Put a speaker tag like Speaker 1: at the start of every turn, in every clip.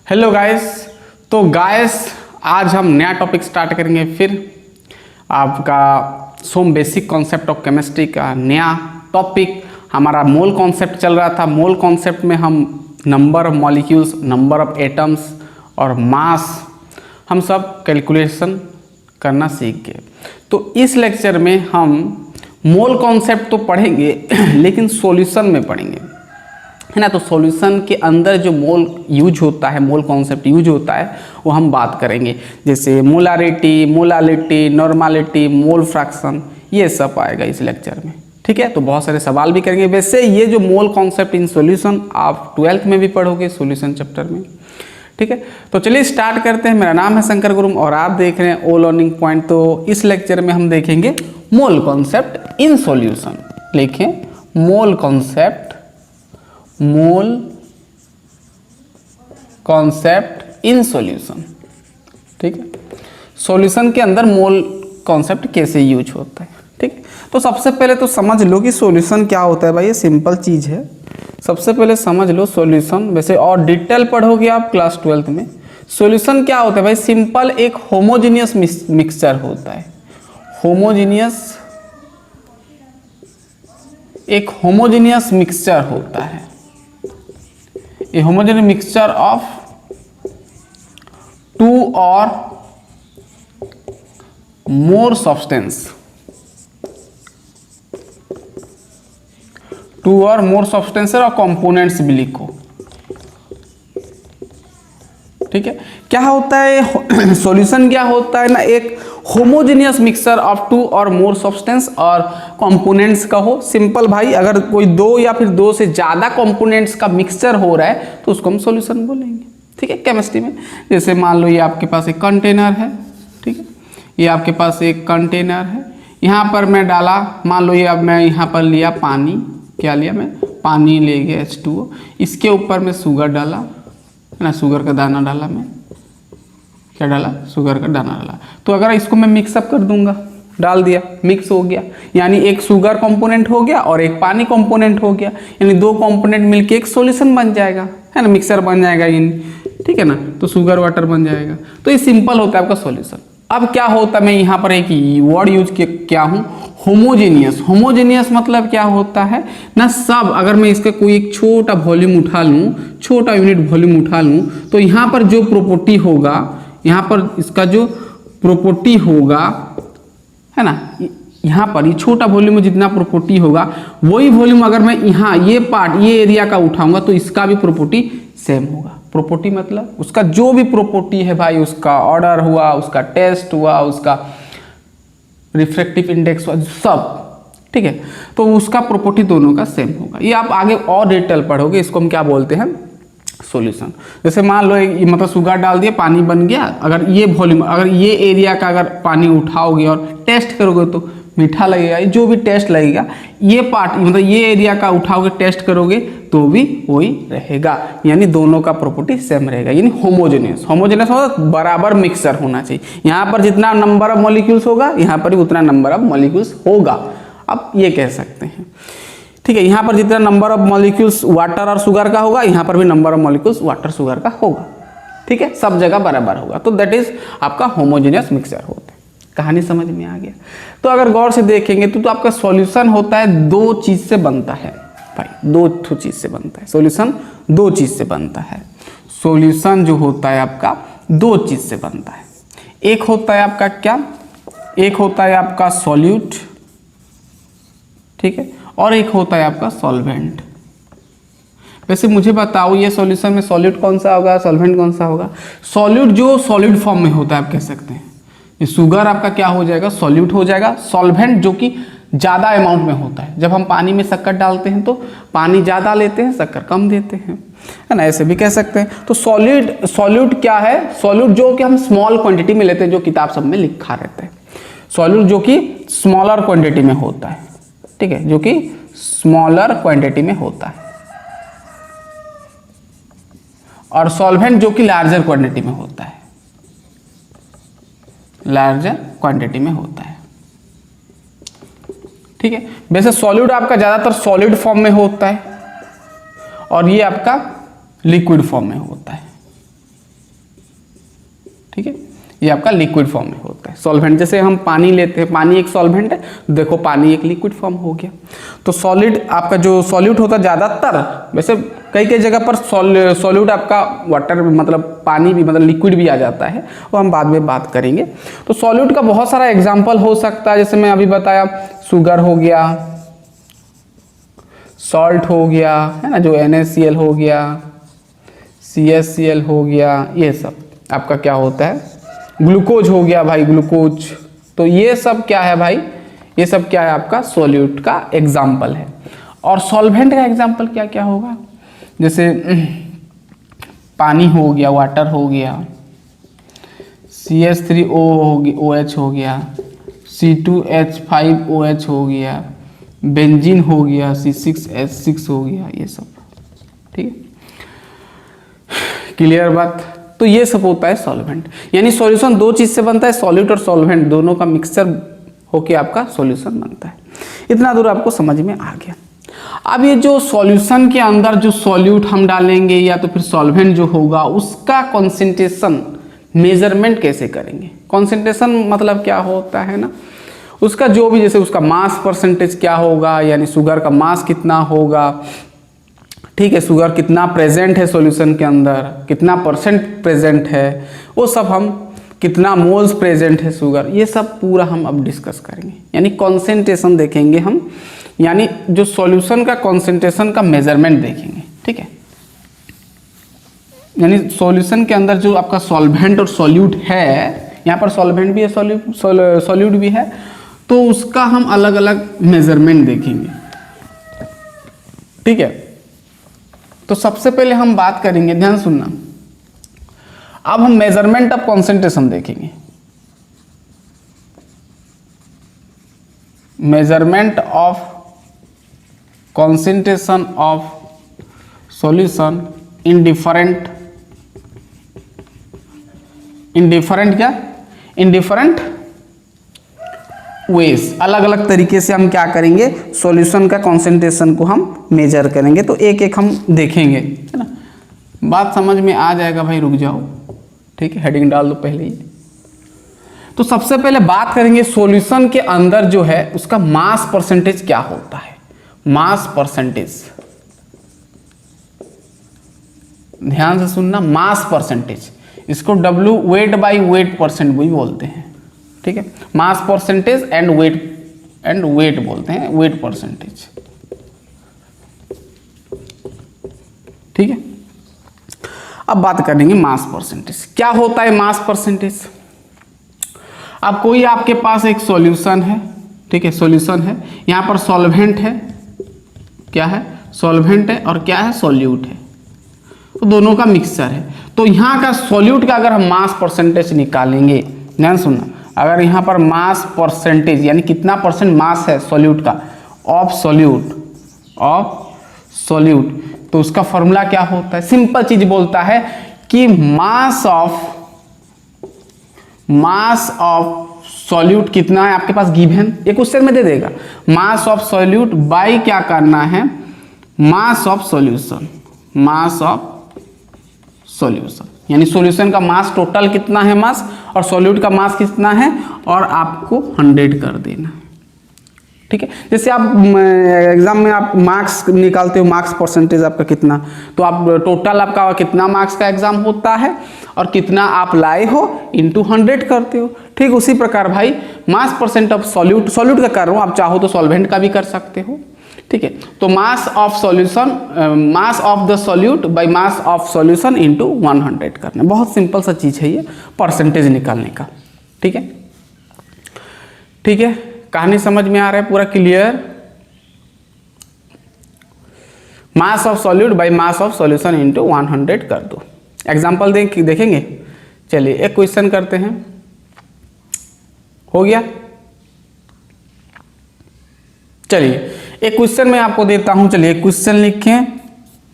Speaker 1: Hello guys. तो guys आज हम नया टॉपिक स्टार्ट करेंगे फिर आपका some basic concept of chemistry का नया टॉपिक। हमारा मोल कॉन्सेप्ट चल रहा था। मोल कॉन्सेप्ट में हम number of molecules, number of atoms और मास हम सब कैलकुलेशन करना सीख गए। तो इस लेक्चर में हम मोल कॉन्सेप्ट तो पढ़ेंगे लेकिन सॉल्यूशन में पढ़ेंगे, है ना। तो सॉल्यूशन के अंदर जो मोल यूज होता है, मोल कॉन्सेप्ट यूज होता है, वो हम बात करेंगे। जैसे molarity, molality, normality, mole fraction, ये सब आएगा इस लेक्चर में। ठीक है, तो बहुत सारे सवाल भी करेंगे। वैसे ये जो मोल कॉन्सेप्ट इन सॉल्यूशन आप 12th में भी पढ़ोगे सॉल्यूशन चैप्टर में। ठीक है, तो चलिए स्टार्ट करते हैं। मेरा नाम है शंकर गुरुम और आप देख रहे हैं ओ लर्निंग पॉइंट। तो इस लेक्चर में हम देखेंगे मोल कॉन्सेप्ट इन सॉल्यूशन। लिखें mole concept, mole concept in solution. ठीक है, सॉल्यूशन के अंदर मोल कॉन्सेप्ट कैसे यूज होता है। ठीक है, तो सबसे पहले तो समझ लो कि सॉल्यूशन क्या होता है। भाई ये सिंपल चीज है, सबसे पहले समझ लो सॉल्यूशन। वैसे और डिटेल पढ़ोगे आप क्लास 12th में। सॉल्यूशन क्या होता है भाई? सिंपल एक होमोजेनियस मिक्सचर होता है। होमोजेनियस, एक होमोजेनियस मिक्सचर होता है। A homogeneous mixture of two or more substance, two और मोर सब्सटेंस और कंपोनेंट्स भी लिखो। ठीक है, क्या होता है सॉल्यूशन? क्या होता है ना, एक होमोजेनियस मिक्सचर ऑफ टू और मोर सब्सटेंस और कंपोनेंट्स का हो। सिंपल भाई, अगर कोई दो या फिर दो से ज़्यादा कंपोनेंट्स का मिक्सचर हो रहा है तो उसको हम सॉल्यूशन बोलेंगे। ठीक है, केमिस्ट्री में जैसे मान लो ये आपके पास एक कंटेनर है। ठीक है, ये आपके पास एक कंटेनर है। यहाँ पर मैं डाला, मान लो ये अब मैं यहाँ पर लिया पानी। क्या लिया मैं? पानी ले गया H2O। इसके ऊपर मैं शुगर डाला, है ना, शुगर का दाना डाला मैं। क्या डाला? शुगर का दाना डाला। तो अगर इसको मैं मिक्सअप कर दूंगा, डाल दिया, मिक्स हो गया, यानी एक शुगर कंपोनेंट हो गया और एक पानी कंपोनेंट हो गया, यानी दो कंपोनेंट मिलके एक सॉल्यूशन बन जाएगा, है ना, मिक्सर बन जाएगा यानी। ठीक है ना, तो शुगर वाटर बन जाएगा। तो ये सिंपल होता है आपका सॉल्यूशन। अब क्या होता है, मैं यहाँ पर एक वर्ड यूज क्या हूँ, होमोजेनियस। होमोजेनियस मतलब क्या होता है ना, सब अगर मैं इसका कोई एक छोटा वॉल्यूम उठा लूँ, छोटा यूनिट वॉल्यूम उठा लूँ, तो यहाँ पर जो प्रॉपर्टी होगा, यहाँ पर इसका जो प्रॉपर्टी होगा, है ना, यहाँ पर ये छोटा वॉल्यूम में जितना प्रॉपर्टी होगा वही वॉल्यूम अगर मैं यहाँ ये पार्ट, ये एरिया का उठाऊंगा तो इसका भी प्रॉपर्टी सेम होगा। प्रॉपर्टी मतलब उसका जो भी प्रॉपर्टी है भाई, उसका ऑर्डर हुआ, उसका टेस्ट हुआ, उसका रिफ्रैक्टिव इंडेक्स हुआ, सब। ठीक है, तो उसका प्रॉपर्टी दोनों का सेम होगा। ये आप आगे और डिटेल पढ़ोगे, इसको हम क्या बोलते हैं, सॉल्यूशन। जैसे मान लो मतलब शुगर डाल दिया, पानी बन गया। अगर ये वॉल्यूम, अगर ये एरिया का अगर पानी उठाओगे और टेस्ट करोगे तो मीठा लगेगा, जो भी टेस्ट लगेगा। ये पार्ट मतलब ये एरिया का उठाओगे, टेस्ट करोगे तो भी वही रहेगा, यानी दोनों का प्रॉपर्टी सेम रहेगा, यानी होमोजेनियस। होमोजेनियस मतलब बराबर मिक्सचर होना चाहिए। यहाँ पर जितना नंबर ऑफ मॉलिक्यूल्स होगा, यहाँ पर भी उतना नंबर ऑफ मॉलिक्यूल्स होगा। अब ये कह सकते हैं, ठीक है, यहाँ पर जितना नंबर ऑफ मॉलिक्यूल्स वाटर और शुगर का होगा, यहाँ पर भी number of molecules water sugar का होगा। ठीक है, सब जगह बराबर होगा, तो दैट इज आपका होमोजेनियस मिक्सचर होता है। कहानी समझ में आ गया? तो अगर गौर से देखेंगे तो आपका सॉल्यूशन होता है दो चीज से बनता है भाई, दो चीज से बनता है सॉल्यूशन, दो चीज से बनता है सॉल्यूशन। जो होता है आपका दो चीज से बनता है। एक होता है आपका क्या, एक होता है आपका सॉल्यूट, ठीक है, और एक होता है आपका सॉल्वेंट। वैसे मुझे बताओ ये सॉल्यूशन में सॉल्यूट कौन सा होगा, सॉल्वेंट कौन सा होगा? सॉल्यूट जो सॉलिड फॉर्म में होता है, आप कह सकते हैं ये शुगर आपका क्या हो जाएगा, सॉल्यूट हो जाएगा। सॉल्वेंट जो कि ज़्यादा अमाउंट में होता है, जब हम पानी में शक्कर डालते हैं तो पानी ज़्यादा लेते हैं, शक्कर कम देते हैं, है ना, ऐसे भी कह सकते हैं। तो सॉल्यूट क्या है? सॉल्यूट जो कि हम स्मॉल क्वांटिटी में लेते हैं, जो किताब सब में लिखा रहता है। सॉल्यूट जो कि स्मॉलर क्वांटिटी में होता है, ठीक है, जो कि स्मॉलर क्वांटिटी में होता है। और सॉल्वेंट जो कि लार्जर क्वांटिटी में होता है, लार्जर क्वांटिटी में होता है। ठीक है, वैसे सॉल्यूट आपका ज्यादातर सॉलिड फॉर्म में होता है और ये आपका लिक्विड फॉर्म में होता है। ठीक है, ये आपका लिक्विड फॉर्म में होता है सॉल्वेंट। जैसे हम पानी लेते हैं, पानी एक सॉल्वेंट है, देखो पानी एक लिक्विड फॉर्म हो गया। तो सॉलिड आपका जो सॉल्यूट होता है ज़्यादातर, वैसे कई कई जगह पर सॉल्यूट आपका वाटर मतलब पानी भी मतलब लिक्विड भी आ जाता है, वो हम बाद में बात करेंगे। तो सॉल्यूट का बहुत सारा एग्जाम्पल हो सकता है, जैसे मैं अभी बताया शुगर हो गया, सॉल्ट हो गया है ना, जो NaCl हो गया, CaCl हो गया, ये सब आपका क्या होता है, ग्लूकोज हो गया भाई, ग्लूकोज। तो ये सब क्या है भाई, ये सब क्या है आपका सॉल्यूट का एग्जाम्पल है। और सॉल्वेंट का एग्जाम्पल क्या क्या होगा, जैसे पानी हो गया, वाटर हो गया, CH3O हो गया, OH हो गया, C2H5OH हो गया, बेंजीन हो गया, C6H6 हो गया, ये सब। ठीक है, क्लियर बात। तो ये सब होता है सॉल्वेंट, यानी सॉल्यूशन दो चीज से बनता है, सॉल्यूट और सॉल्वेंट दोनों का मिक्सचर होके आपका सॉल्यूशन बनता है। इतना दूर आपको समझ में आ गया। अब ये जो सॉल्यूशन के अंदर जो सॉल्यूट हम डालेंगे या तो फिर सॉल्वेंट जो होगा, उसका कॉन्सेंट्रेशन मेजरमेंट कैसे करेंगे। कॉन्सेंट्रेशन मतलब क्या होता है ना, उसका जो भी, जैसे उसका मास परसेंटेज क्या होगा, यानी शुगर का मास कितना होगा, ठीक है, शुगर कितना प्रेजेंट है सॉल्यूशन के अंदर, कितना परसेंट प्रेजेंट है, वो सब हम, कितना मोल्स प्रेजेंट है शुगर, ये सब पूरा हम अब डिस्कस करेंगे। यानी कॉन्सेंट्रेशन देखेंगे हम, यानी जो सॉल्यूशन का कॉन्सेंट्रेशन का मेजरमेंट देखेंगे। ठीक है, यानी सॉल्यूशन के अंदर जो आपका सॉल्वेंट और सॉल्यूट है, यहाँ पर सॉल्वेंट भी है, सॉल्यूट भी है, तो उसका हम अलग अलग मेजरमेंट देखेंगे। ठीक है, तो सबसे पहले हम बात करेंगे, ध्यान सुनना, अब हम मेजरमेंट ऑफ कॉन्सेंट्रेशन देखेंगे। Measurement of concentration of solution in different क्या, इन डिफरेंट वेज, अलग अलग तरीके से हम क्या करेंगे, सॉल्यूशन का कॉन्सेंट्रेशन को हम मेजर करेंगे। तो एक एक हम देखेंगे, है ना, बात समझ में आ जाएगा भाई, रुक जाओ। ठीक है, हेडिंग डाल दो पहले ही। तो सबसे पहले बात करेंगे सॉल्यूशन के अंदर जो है उसका मास परसेंटेज क्या होता है। मास परसेंटेज, ध्यान से सुनना, मास परसेंटेज, इसको W weight by wait percent भी बोलते हैं। ठीक है, मास परसेंटेज एंड वेट बोलते हैं, वेट परसेंटेज। ठीक है, अब बात करेंगे मास परसेंटेज। क्या होता है मास परसेंटेज। अब कोई आपके पास एक सॉल्यूशन है, ठीक है, सॉल्यूशन है, यहां पर सॉल्वेंट है, क्या है, सॉल्वेंट है, और क्या है, सॉल्यूट है, तो दोनों का मिक्सचर है। तो यहाँ का सॉल्यूट का अगर हम मास परसेंटेज निकालेंगे, ध्यान सुनना, अगर यहाँ पर मास परसेंटेज यानी कितना परसेंट मास है सॉल्यूट का, ऑफ सॉल्यूट, तो उसका फॉर्मूला क्या होता है, सिंपल चीज बोलता है कि मास ऑफ सॉल्यूट कितना है आपके पास गिवन, ये क्वेश्चन में दे देगा, मास ऑफ सॉल्यूट बाई क्या करना है, mass of solution, mass of solution, यानी सॉल्यूशन का मास टोटल कितना है मास, और सॉल्यूट का मास कितना है, और आपको 100 कर देना। ठीक है, जैसे आप एग्जाम में आप मार्क्स निकालते हो, मार्क्स परसेंटेज आपका कितना, तो आप टोटल आपका कितना मार्क्स का एग्जाम होता है और कितना आप लाए हो इंटू 100 करते हो। ठीक उसी प्रकार भाई मास परसेंट ऑफ सॉल्यूट का कर रहा हूँ, आप चाहो तो सॉल्वेंट का भी कर सकते हो। ठीक है, तो mass of solution, mass of the solute by mass of solution into 100 करना, बहुत सिंपल सा चीज है ये परसेंटेज निकालने का। ठीक है, ठीक है, कहानी समझ में आ रहा है, पूरा clear. Mass of solute by mass of solution into 100 कर दो। एग्जाम्पल देखेंगे, चलिए एक क्वेश्चन करते हैं, हो गया। चलिए एक क्वेश्चन मैं आपको देता हूं, चलिए एक क्वेश्चन लिखें।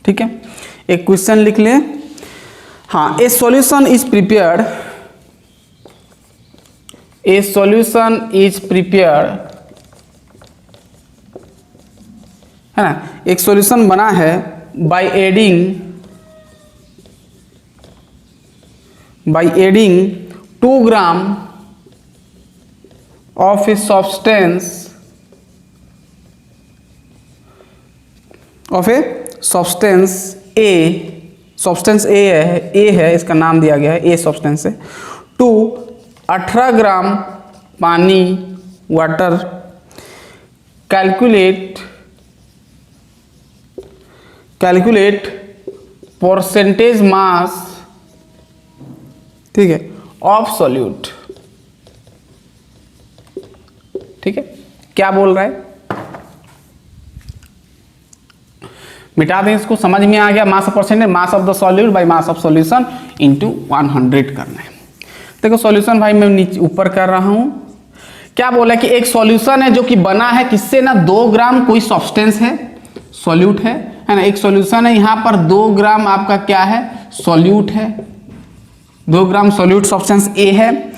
Speaker 1: ठीक है, एक क्वेश्चन लिख लें। हाँ, A solution is prepared, A solution is prepared, है ना, एक सॉल्यूशन बना है by adding 2 gram of a substance substance A है, इसका नाम दिया गया है, ए सब्सटेंस है, टू 18 ग्राम पानी वाटर, कैलकुलेट परसेंटेज मास, ठीक है, ऑफ सॉल्यूट। ठीक है, क्या बोल रहा है, मिटा दें इसको, समझ में आ गया। Mass percentage, mass of the solute by mass of solution into 100 करना है। देखो सॉल्यूशन भाई मैं नीचे ऊपर कर रहा हूं, क्या बोला कि एक सॉल्यूशन है जो कि बना है किससे ना, 2 ग्राम कोई सब्सटेंस है, सॉल्यूट है ना, एक सॉल्यूशन है, यहां पर 2 ग्राम आपका क्या है, सॉल्यूट है, 2 ग्राम सॉल्यूट सब्सटेंस ए है,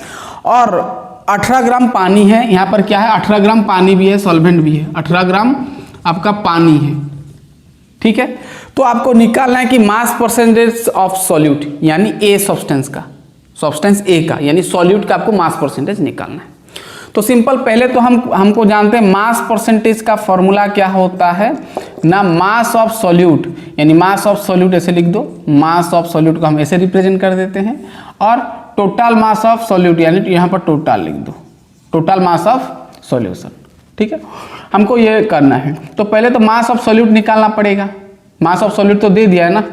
Speaker 1: और 18 ग्राम पानी है, यहां पर क्या है, 18 ग्राम पानी भी है, सॉल्वेंट भी है, 18 ग्राम आपका पानी है। ठीक है, तो आपको निकालना है कि मास परसेंटेज ऑफ सॉल्यूट यानी ए सब्सटेंस का, सब्सटेंस ए का यानी सॉल्यूट का आपको मास परसेंटेज निकालना है। तो सिंपल, पहले तो हमको जानते हैं मास परसेंटेज का फॉर्मूला क्या होता है ना, मास ऑफ सॉल्यूट, यानी मास ऑफ सॉल्यूट ऐसे लिख दो, मास ऑफ सॉल्यूट को हम ऐसे रिप्रेजेंट कर देते हैं, और टोटल मास ऑफ सॉल्यूट यानी यहाँ पर टोटल लिख दो, टोटल मास ऑफ सॉल्यूशन। ठीक है, हमको ये करना है, तो पहले तो मास ऑफ सॉल्यूट निकालना पड़ेगा। मास ऑफ सॉल्यूट तो दे दिया है ना,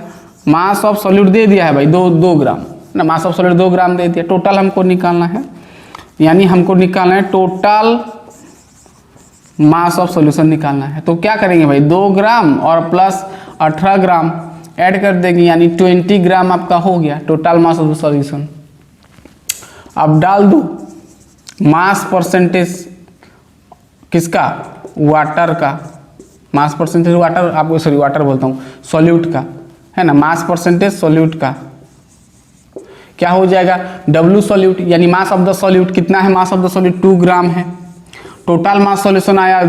Speaker 1: मास ऑफ सॉल्यूट दे दिया है भाई, 2 ग्राम ना, मास ऑफ सॉल्यूट 2 ग्राम दे दिया, टोटल हमको निकालना है, यानी हमको निकालना है टोटल मास ऑफ सॉल्यूशन निकालना है। तो क्या करेंगे भाई, 2 ग्राम और प्लस 18 ग्राम ऐड कर देंगे, यानी 20 ग्राम आपका हो गया टोटल मास ऑफ सॉल्यूशन। अब डाल दो मास परसेंटेज किसका, वाटर का, मास परसेंटेज वाटर, आपको सॉरी वाटर बोलता हूँ, सॉल्यूट का है ना, मास परसेंटेज सॉल्यूट का क्या हो जाएगा, W सॉल्यूट, यानी मास ऑफ द सॉल्यूट कितना है, मास ऑफ द सॉल्यूट 2 ग्राम है, टोटल मास सॉल्यूशन आया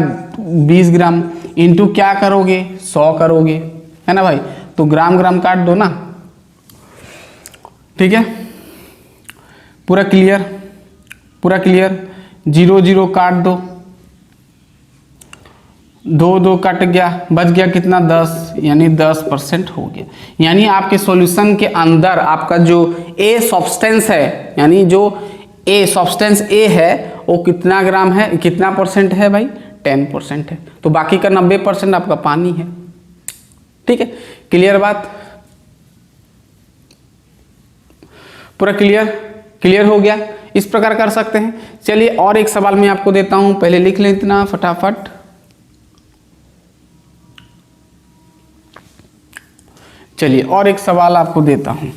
Speaker 1: 20 ग्राम, इनटू क्या करोगे, 100 करोगे, है ना भाई, तो ग्राम ग्राम काट दो ना। ठीक है, पूरा क्लियर, 0 0 काट दो, 2 कट गया, बच गया कितना, 10, यानी 10% हो गया। यानी आपके सॉल्यूशन के अंदर आपका जो ए सब्सटेंस है, यानी जो ए सब्सटेंस ए है वो कितना ग्राम है, कितना परसेंट है भाई, 10% है, तो बाकी का 90% आपका पानी है। ठीक है, क्लियर बात, पूरा क्लियर हो गया, इस प्रकार कर सकते हैं। चलिए और एक सवाल मैं आपको देता हूं, पहले लिख लें इतना फटाफट। चलिए और एक सवाल आपको देता हूं,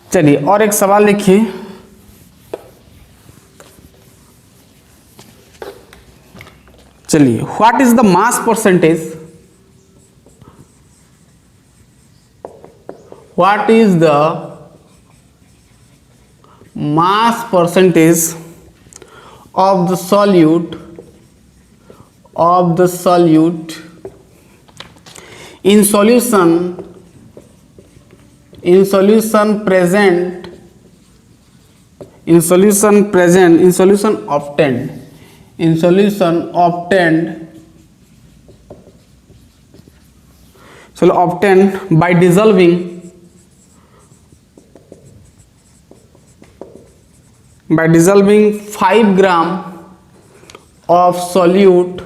Speaker 1: चलिए और एक सवाल लिखिए, चलिए what is the mass percentage, what is the mass percentage of the solute in solution present in solution obtained by dissolving 5 gram of solute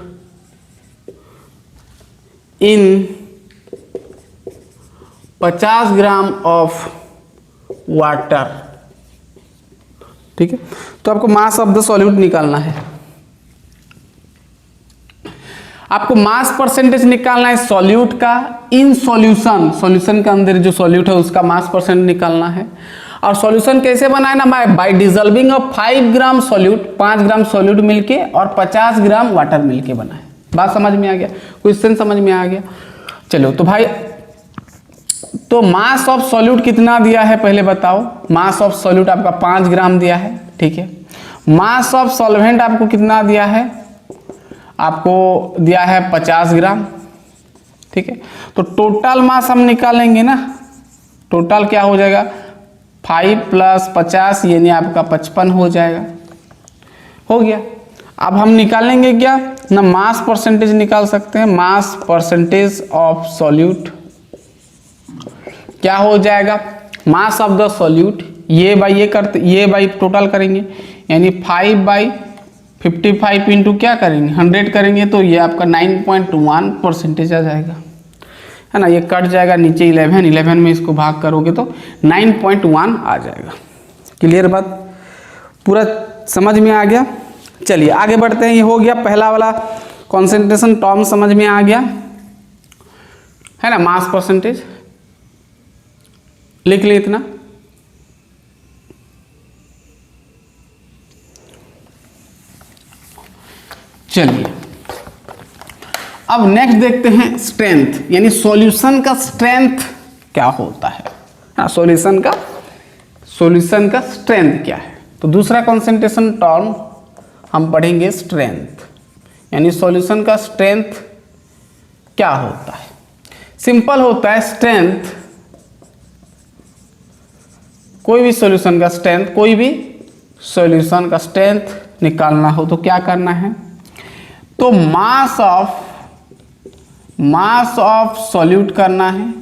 Speaker 1: in 50 gram of water. ठीक है, तो आपको मास ऑफ द सॉल्यूट निकालना है, आपको mass percentage निकालना है solute का इन सॉल्यूशन के अंदर जो सॉल्यूट है उसका मास परसेंट निकालना है। और सॉल्यूशन कैसे बनाए ना, by dissolving of 5 gram solute, 5 gram solute मिलके और 50 ग्राम वाटर मिलके बनाए। बात समझ में आ गया, क्वेश्चन समझ में आ गया। चलो तो भाई, तो मास ऑफ सॉल्यूट कितना दिया है पहले बताओ। मास ऑफ सॉल्यूट आपका 5 ग्राम दिया है, ठीक है। मास ऑफ सॉल्वेंट आपको कितना दिया है, आपको दिया है 50 ग्राम, ठीक है। तो टोटल मास हम निकालेंगे ना, टोटल क्या हो जाएगा 5 + 50 यानी आपका 55 हो जाएगा, हो गया। अब हम निकालेंगे क्या ना, मास परसेंटेज निकाल सकते हैं, मास परसेंटेज ऑफ सॉल्यूट क्या हो जाएगा, मास ऑफ द सॉल्यूट ये बाई ये करते, ये बाई टोटल करेंगे यानी 5/55 इंटू क्या करेंगे 100 करेंगे, तो ये आपका 9.1% आ जाएगा, है ना। ये कट जाएगा नीचे 11 में इसको भाग करोगे तो 9.1 आ जाएगा। क्लियर बात, पूरा समझ में आ गया। चलिए आगे बढ़ते हैं, ये हो गया पहला वाला कॉन्सेंट्रेशन टर्म समझ में आ गया, है ना। मास परसेंटेज लिख ले इतना। चलिए अब नेक्स्ट देखते हैं स्ट्रेंथ, यानी सॉल्यूशन का स्ट्रेंथ क्या होता है, हाँ सॉल्यूशन का स्ट्रेंथ क्या है। तो दूसरा कंसंट्रेशन टर्म हम पढ़ेंगे स्ट्रेंथ, यानी सॉल्यूशन का स्ट्रेंथ क्या होता है। सिंपल होता है स्ट्रेंथ, कोई भी सॉल्यूशन का स्ट्रेंथ निकालना हो तो क्या करना है, तो मास ऑफ सॉल्यूट करना है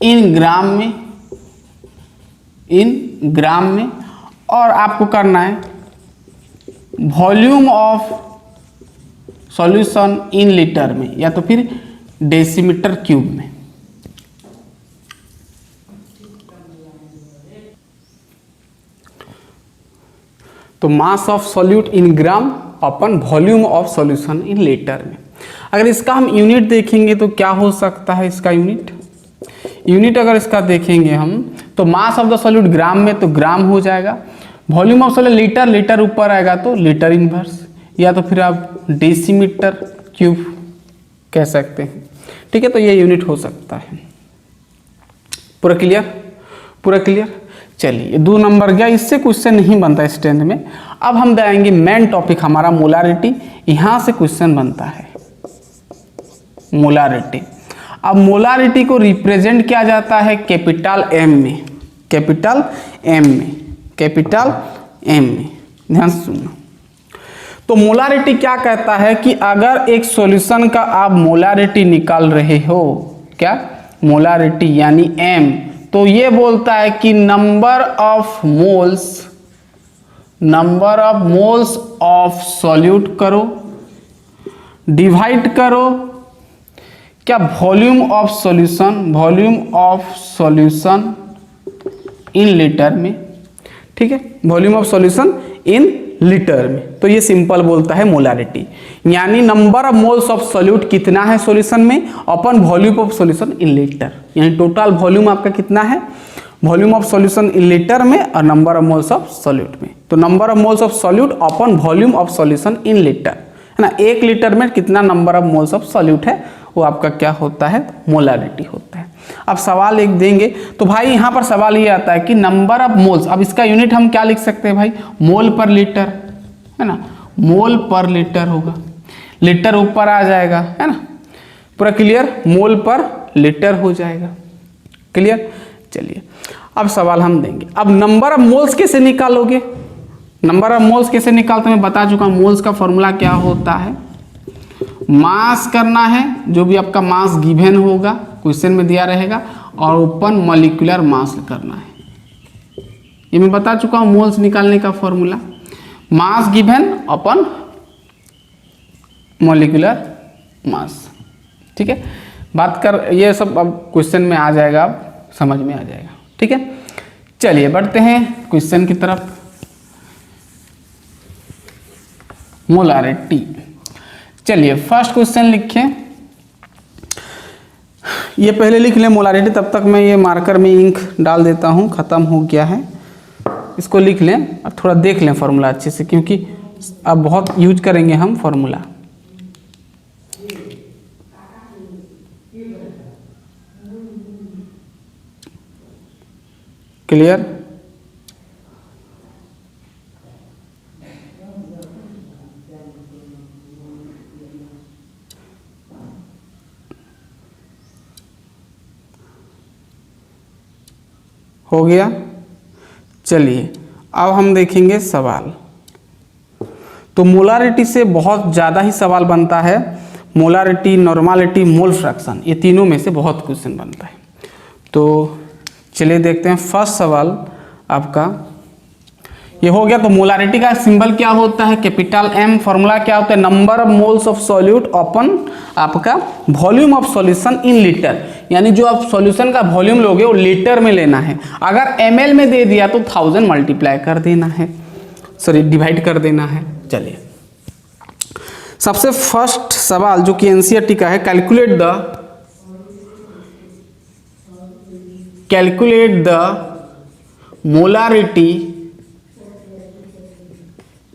Speaker 1: इन ग्राम में, और आपको करना है volume of solution in litre में, या तो फिर डेसीमीटर क्यूब में। तो mass of solute in gram upon volume of solution in litre में। अगर इसका हम यूनिट देखेंगे तो क्या हो सकता है, इसका यूनिट अगर इसका देखेंगे हम तो मास ऑफ द सॉल्यूट ग्राम में तो ग्राम हो जाएगा, वॉल्यूम ऑफ सॉल्यूट लीटर ऊपर आएगा तो लीटर इनवर्स, या तो फिर आप डेसीमीटर क्यूब कह सकते हैं, ठीक है। तो ये यूनिट हो सकता है। पूरा क्लियर। चलिए 2 नंबर गया, इससे क्वेश्चन नहीं बनता स्ट्रेंथ में। अब हम जाएंगे मेन टॉपिक हमारा मोलारिटी, यहां से क्वेश्चन बनता है मोलारिटी। अब मोलारिटी को रिप्रेजेंट किया जाता है कैपिटल एम में, ध्यान से सुनना। तो मोलारिटी क्या कहता है कि अगर एक सॉल्यूशन का आप मोलारिटी निकाल रहे हो, क्या मोलारिटी यानी एम, तो ये बोलता है कि number of moles of solute करो, डिवाइड करो क्या volume of solution in litre में, ठीक है, volume of solution in litre में। तो ये सिंपल बोलता है मोलारिटी, यानी number of moles of solute कितना है सॉल्यूशन में upon volume of solution in litre, यानी टोटल वॉल्यूम आपका कितना है, volume of solution in litre में और number of moles of solute में। तो number of moles of solute upon volume of solution in litre, है ना। 1 लीटर में कितना number of moles of solute है वो आपका क्या होता है, मोलारिटी होता है। अब सवाल एक देंगे तो भाई यहाँ पर सवाल ये आता है कि नंबर ऑफ मोल्स, अब इसका यूनिट हम क्या लिख सकते हैं भाई, मोल पर लीटर, है ना, मोल पर लीटर होगा, लीटर ऊपर आ जाएगा, है ना। पूरा क्लियर, मोल पर लीटर हो जाएगा, क्लियर। चलिए अब सवाल हम देंगे, अब नंबर ऑफ मोल्स कैसे निकालोगे, नंबर ऑफ मोल्स कैसे निकालते मैं बता चुका हूं। मोल्स का फॉर्मूला क्या होता है, मास करना है, जो भी आपका मास गिवन होगा क्वेश्चन में दिया रहेगा, और ओपन मॉलिक्यूलर मास करना है। ये मैं बता चुका हूं मोल्स निकालने का फॉर्मूला, मास गिवन अपन मॉलिक्यूलर मास, ठीक है। बात कर ये सब अब क्वेश्चन में आ जाएगा, अब समझ में आ जाएगा, ठीक है। चलिए बढ़ते हैं क्वेश्चन की तरफ। मोलारिटी, चलिए फर्स्ट क्वेश्चन लिखें, ये पहले लिख लें मोलारिटी, तब तक मैं ये मार्कर में इंक डाल देता हूँ, ख़त्म हो गया है, इसको लिख लें। अब थोड़ा देख लें फार्मूला अच्छे से, क्योंकि अब बहुत यूज करेंगे हम फार्मूला। क्लियर, हो गया। चलिए अब हम देखेंगे सवाल। तो मोलारिटी से बहुत ज़्यादा ही सवाल बनता है, मोलारिटी, नॉर्मालिटी, मोल फ्रैक्शन, ये तीनों में से बहुत क्वेश्चन बनता है। तो चलिए देखते हैं फर्स्ट सवाल आपका ये हो गया। तो मोलारिटी का सिंबल क्या होता है? Capital M। फॉर्मूला क्या होता है? Number of moles of solute अपन आपका volume of solution in litre, यानी जो आप सॉल्यूशन का वॉल्यूम लोगे वो लीटर में लेना है। अगर ml में दे दिया तो 1000 मल्टीप्लाई कर देना है, सॉरी डिवाइड कर देना है। चलिए सबसे फर्स्ट सवाल जो कि एनसीईआरटी का है, कैलकुलेट द मोलारिटी,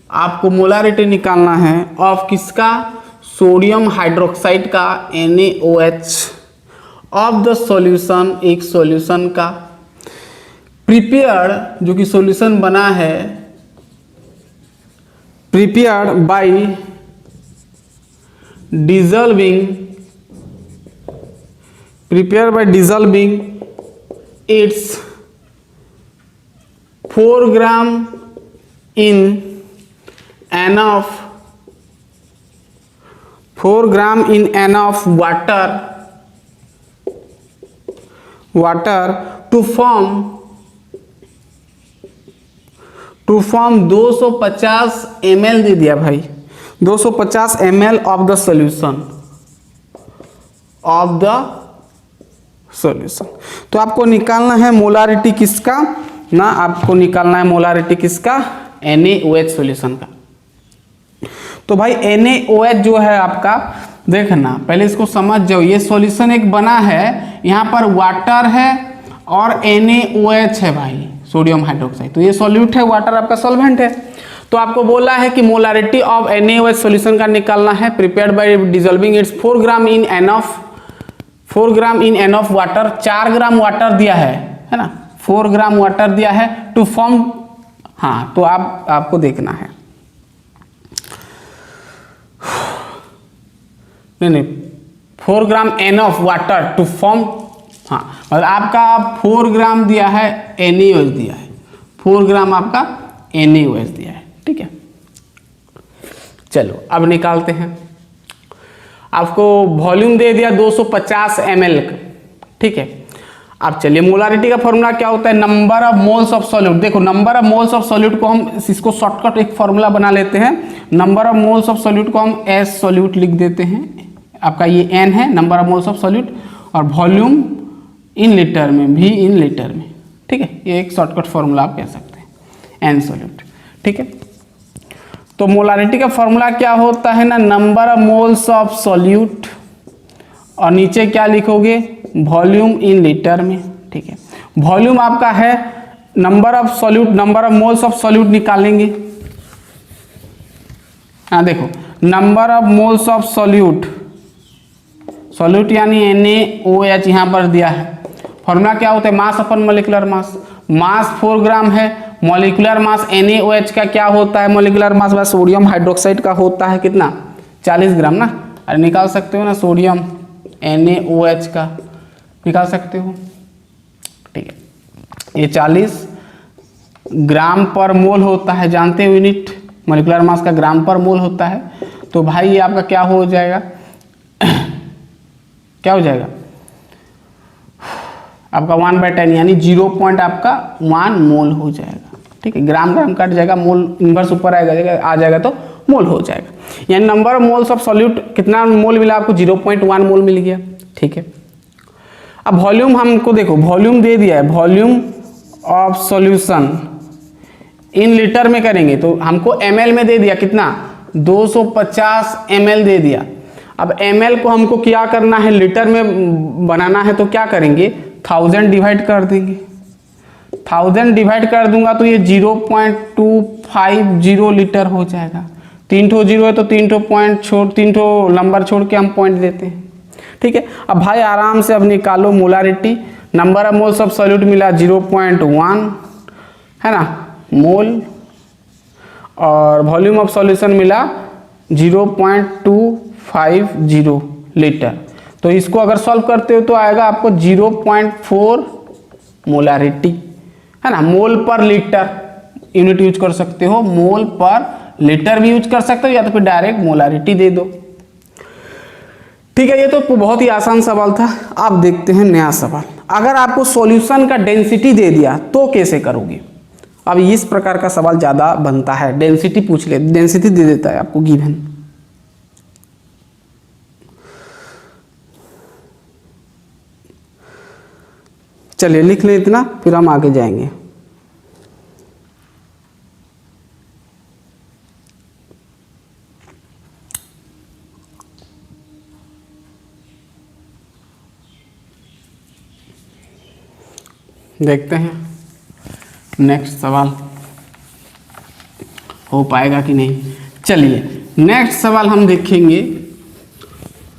Speaker 1: आपको मोलारिटी निकालना है ऑफ किसका? सोडियम हाइड्रोक्साइड का NaOH ऑफ द सॉल्यूशन, एक सॉल्यूशन का प्रिपेयर्ड, जो कि सॉल्यूशन बना है prepared by dissolving it's 4 gram in n of water to form 250 ml दे दिया भाई, 250 ml ऑफ द सॉल्यूशन, तो आपको निकालना है मोलारिटी किसका ना, आपको निकालना है मोलारिटी किसका? NaOH सॉल्यूशन का। तो भाई NaOH जो है आपका, देखना पहले इसको समझ जाओ, ये सॉल्यूशन एक बना है, यहाँ पर वाटर है और NaOH है भाई, सोडियम हाइड्रोक्साइड, तो ये सॉल्यूट है, वाटर आपका सॉल्वेंट है। तो आपको बोला है कि मोलारिटी ऑफ NaOH सॉल्यूशन का निकालना है, prepared by dissolving it's 4 gram in n of water, 4 gram water दिया है ना, 4 ग्राम वाटर दिया है टू फॉर्म, हाँ तो आपको देखना है, नहीं 4 gram n of water to form, हाँ मतलब आपका 4 ग्राम दिया है NaOH दिया है, 4 ग्राम आपका NaOH दिया है, ठीक है। चलो अब निकालते हैं। आपको वॉल्यूम दे दिया 250 ml, ठीक है। अब चलिए मोलारिटी का फॉर्मूला क्या होता है? Number of moles of solute. देखो number of moles of solute को हम इसको शॉर्टकट एक फॉर्मूला बना लेते हैं, number of moles of solute को हम S सॉल्यूट लिख देते हैं, आपका ये N है number of moles of solute, और वॉल्यूम इन लीटर में, V इन लीटर में, ठीक है। ये एक शॉर्टकट फॉर्मूला आप कह सकते हैं, N सॉल्यूट, ठीक है। तो मोलारिटी का फॉर्मूला क्या होता है ना, number of moles of solute, और नीचे क्या लिखोगे? वॉल्यूम इन लीटर में, ठीक है। वॉल्यूम आपका है number of solute, number of moles of solute निकालेंगे, हाँ देखो number of moles of solute यानी NaOH यहाँ पर दिया है। फॉर्मूला क्या होता है? मास अपन मॉलिक्यूलर मास, मास 4 ग्राम है, मॉलिक्यूलर मास NaOH का क्या होता है? मॉलिक्यूलर मास बस सोडियम हाइड्रोक्साइड का होता है कितना? 40 ग्राम ना, अरे निकाल सकते हो ना, सोडियम NaOH का निकाल सकते हो, ठीक है। ये 40 ग्राम पर मोल होता है, जानते हो यूनिट मॉलिक्यूलर मास का ग्राम पर मोल होता है। तो भाई ये आपका क्या हो जाएगा, क्या हो जाएगा आपका 1/10 यानी 0.1 मोल हो जाएगा, ठीक है। ग्राम ग्राम कट जाएगा, मोल इन्वर्स ऊपर आ जाएगा तो मोल हो जाएगा। यानी number of moles of solute कितना मोल मिला आपको? 0.1 मोल मिल गया, ठीक है। अब वॉल्यूम हमको देखो, वॉल्यूम दे दिया है, volume of solution in litre में करेंगे तो हमको ml में दे दिया कितना? 250 ml दे दिया। अब ml को हमको क्या करना है? लीटर में बनाना है, तो क्या करेंगे? 1000 डिवाइड कर देंगे, 1000 डिवाइड कर दूंगा तो ये 0.250 लीटर हो जाएगा। 3 ठो 0 है तो 3 ठो पॉइंट छोड़, 3 ठो नंबर छोड़ के हम पॉइंट देते हैं, ठीक है। अब भाई आराम से अब निकालो molarity, number of moles of solute मिला 0.1 है ना मोल, और वॉल्यूम ऑफ सॉल्यूशन मिला 0.250 लीटर। तो इसको अगर सॉल्व करते हो तो आएगा आपको 0.4 मोलारिटी, है ना, मोल पर लीटर यूनिट यूज कर सकते हो, मोल पर लीटर भी यूज कर सकते हो, या तो फिर डायरेक्ट मोलारिटी दे दो। ठीक है, ये तो बहुत ही आसान सवाल था। आप देखते हैं नया सवाल। अगर आपको सॉल्यूशन का डेंसिटी दे दिया तो कैसे करोगे। अब इस प्रकार का सवाल ज़्यादा बनता है, डेंसिटी पूछ ले, डेंसिटी दे देता है आपको गिवन। चलिए लिख लें इतना, फिर हम आगे जाएंगे। देखते हैं नेक्स्ट सवाल हो पाएगा कि नहीं। चलिए नेक्स्ट सवाल हम देखेंगे।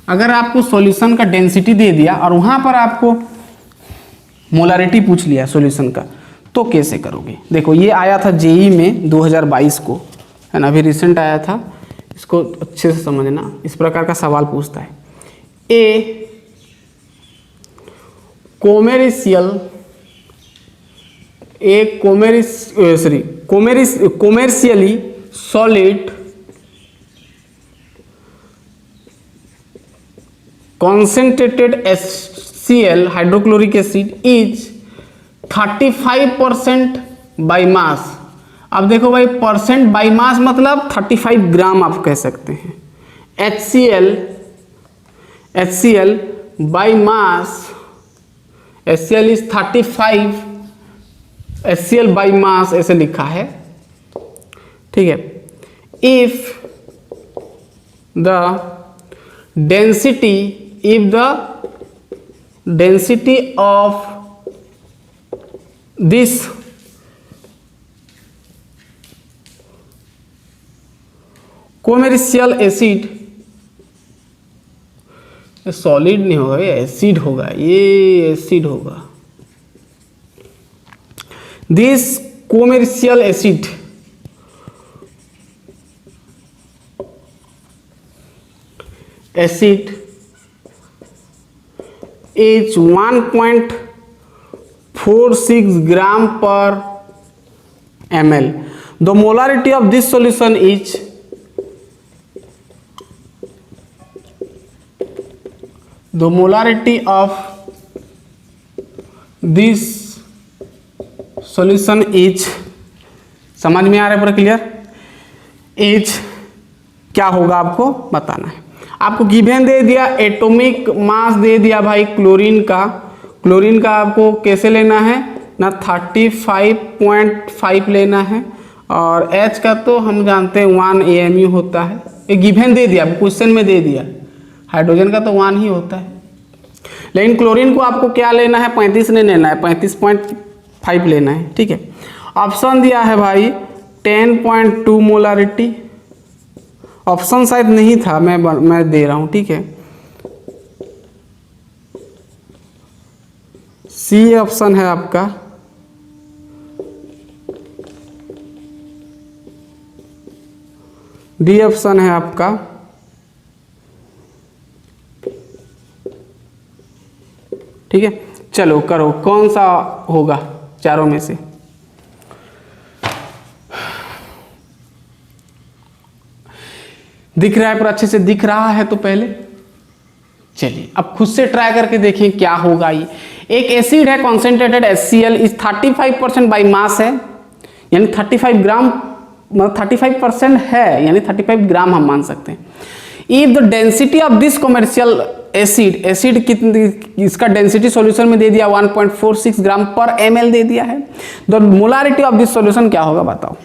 Speaker 1: अगर आपको सॉल्यूशन का डेंसिटी दे दिया और वहाँ पर आपको मोलारिटी पूछ लिया सॉल्यूशन का, तो कैसे करोगे। देखो ये आया था जेई में 2022 को, है ना, अभी रिसेंट आया था। इसको अच्छे से समझना, इस प्रकार का सवाल पूछता है। ए commercially solid concentrated HCl hydrochloric acid is 35% by mass। अब देखो भाई, परसेंट बाई मास मतलब 35 ग्राम आप कह सकते हैं। HCl by mass, HCl is 35, HCl by mass ऐसे लिखा है, ठीक है। If the density of this commercial acid, solid नहीं होगा, ये एसिड होगा, ये एसिड होगा। This commercial acid is 1.46 gram per ml. The molarity of this solution is समझ में आ रहा है पूरा क्लियर। इज क्या होगा आपको बताना है। आपको गिवन दे दिया, एटॉमिक मास दे दिया भाई क्लोरीन का। क्लोरीन का आपको कैसे लेना है ना, 35.5 लेना है, और H का तो हम जानते हैं 1 AMU होता है। ये गिवन दे दिया, क्वेश्चन में दे दिया। हाइड्रोजन का तो 1 ही होता है, लेकिन क्लोरीन को आपको क्या लेना है, 35 नहीं लेना है, 35.5 लेना है, ठीक है। ऑप्शन दिया है भाई 10.2 मोलारिटी। ऑप्शन शायद नहीं था, मैं दे रहा हूं, ठीक है। सी ऑप्शन है आपका, डी ऑप्शन है आपका, ठीक है। चलो करो, कौन सा होगा चारों में से। दिख रहा है, पर अच्छे से दिख रहा है तो पहले चलिए अब खुद से ट्राई करके देखें क्या होगा। ये एक एसिड है, कॉन्सेंट्रेटेड HCl इस 35% बाई मास है, यानी 35 ग्राम, मतलब 35% है, यानी 35 ग्राम हम मान सकते हैं। If the density of this commercial acid कितनी, इसका डेंसिटी सॉल्यूशन में दे दिया 1.46 ग्राम पर ml दे दिया है। The molarity of this solution क्या होगा बताओ।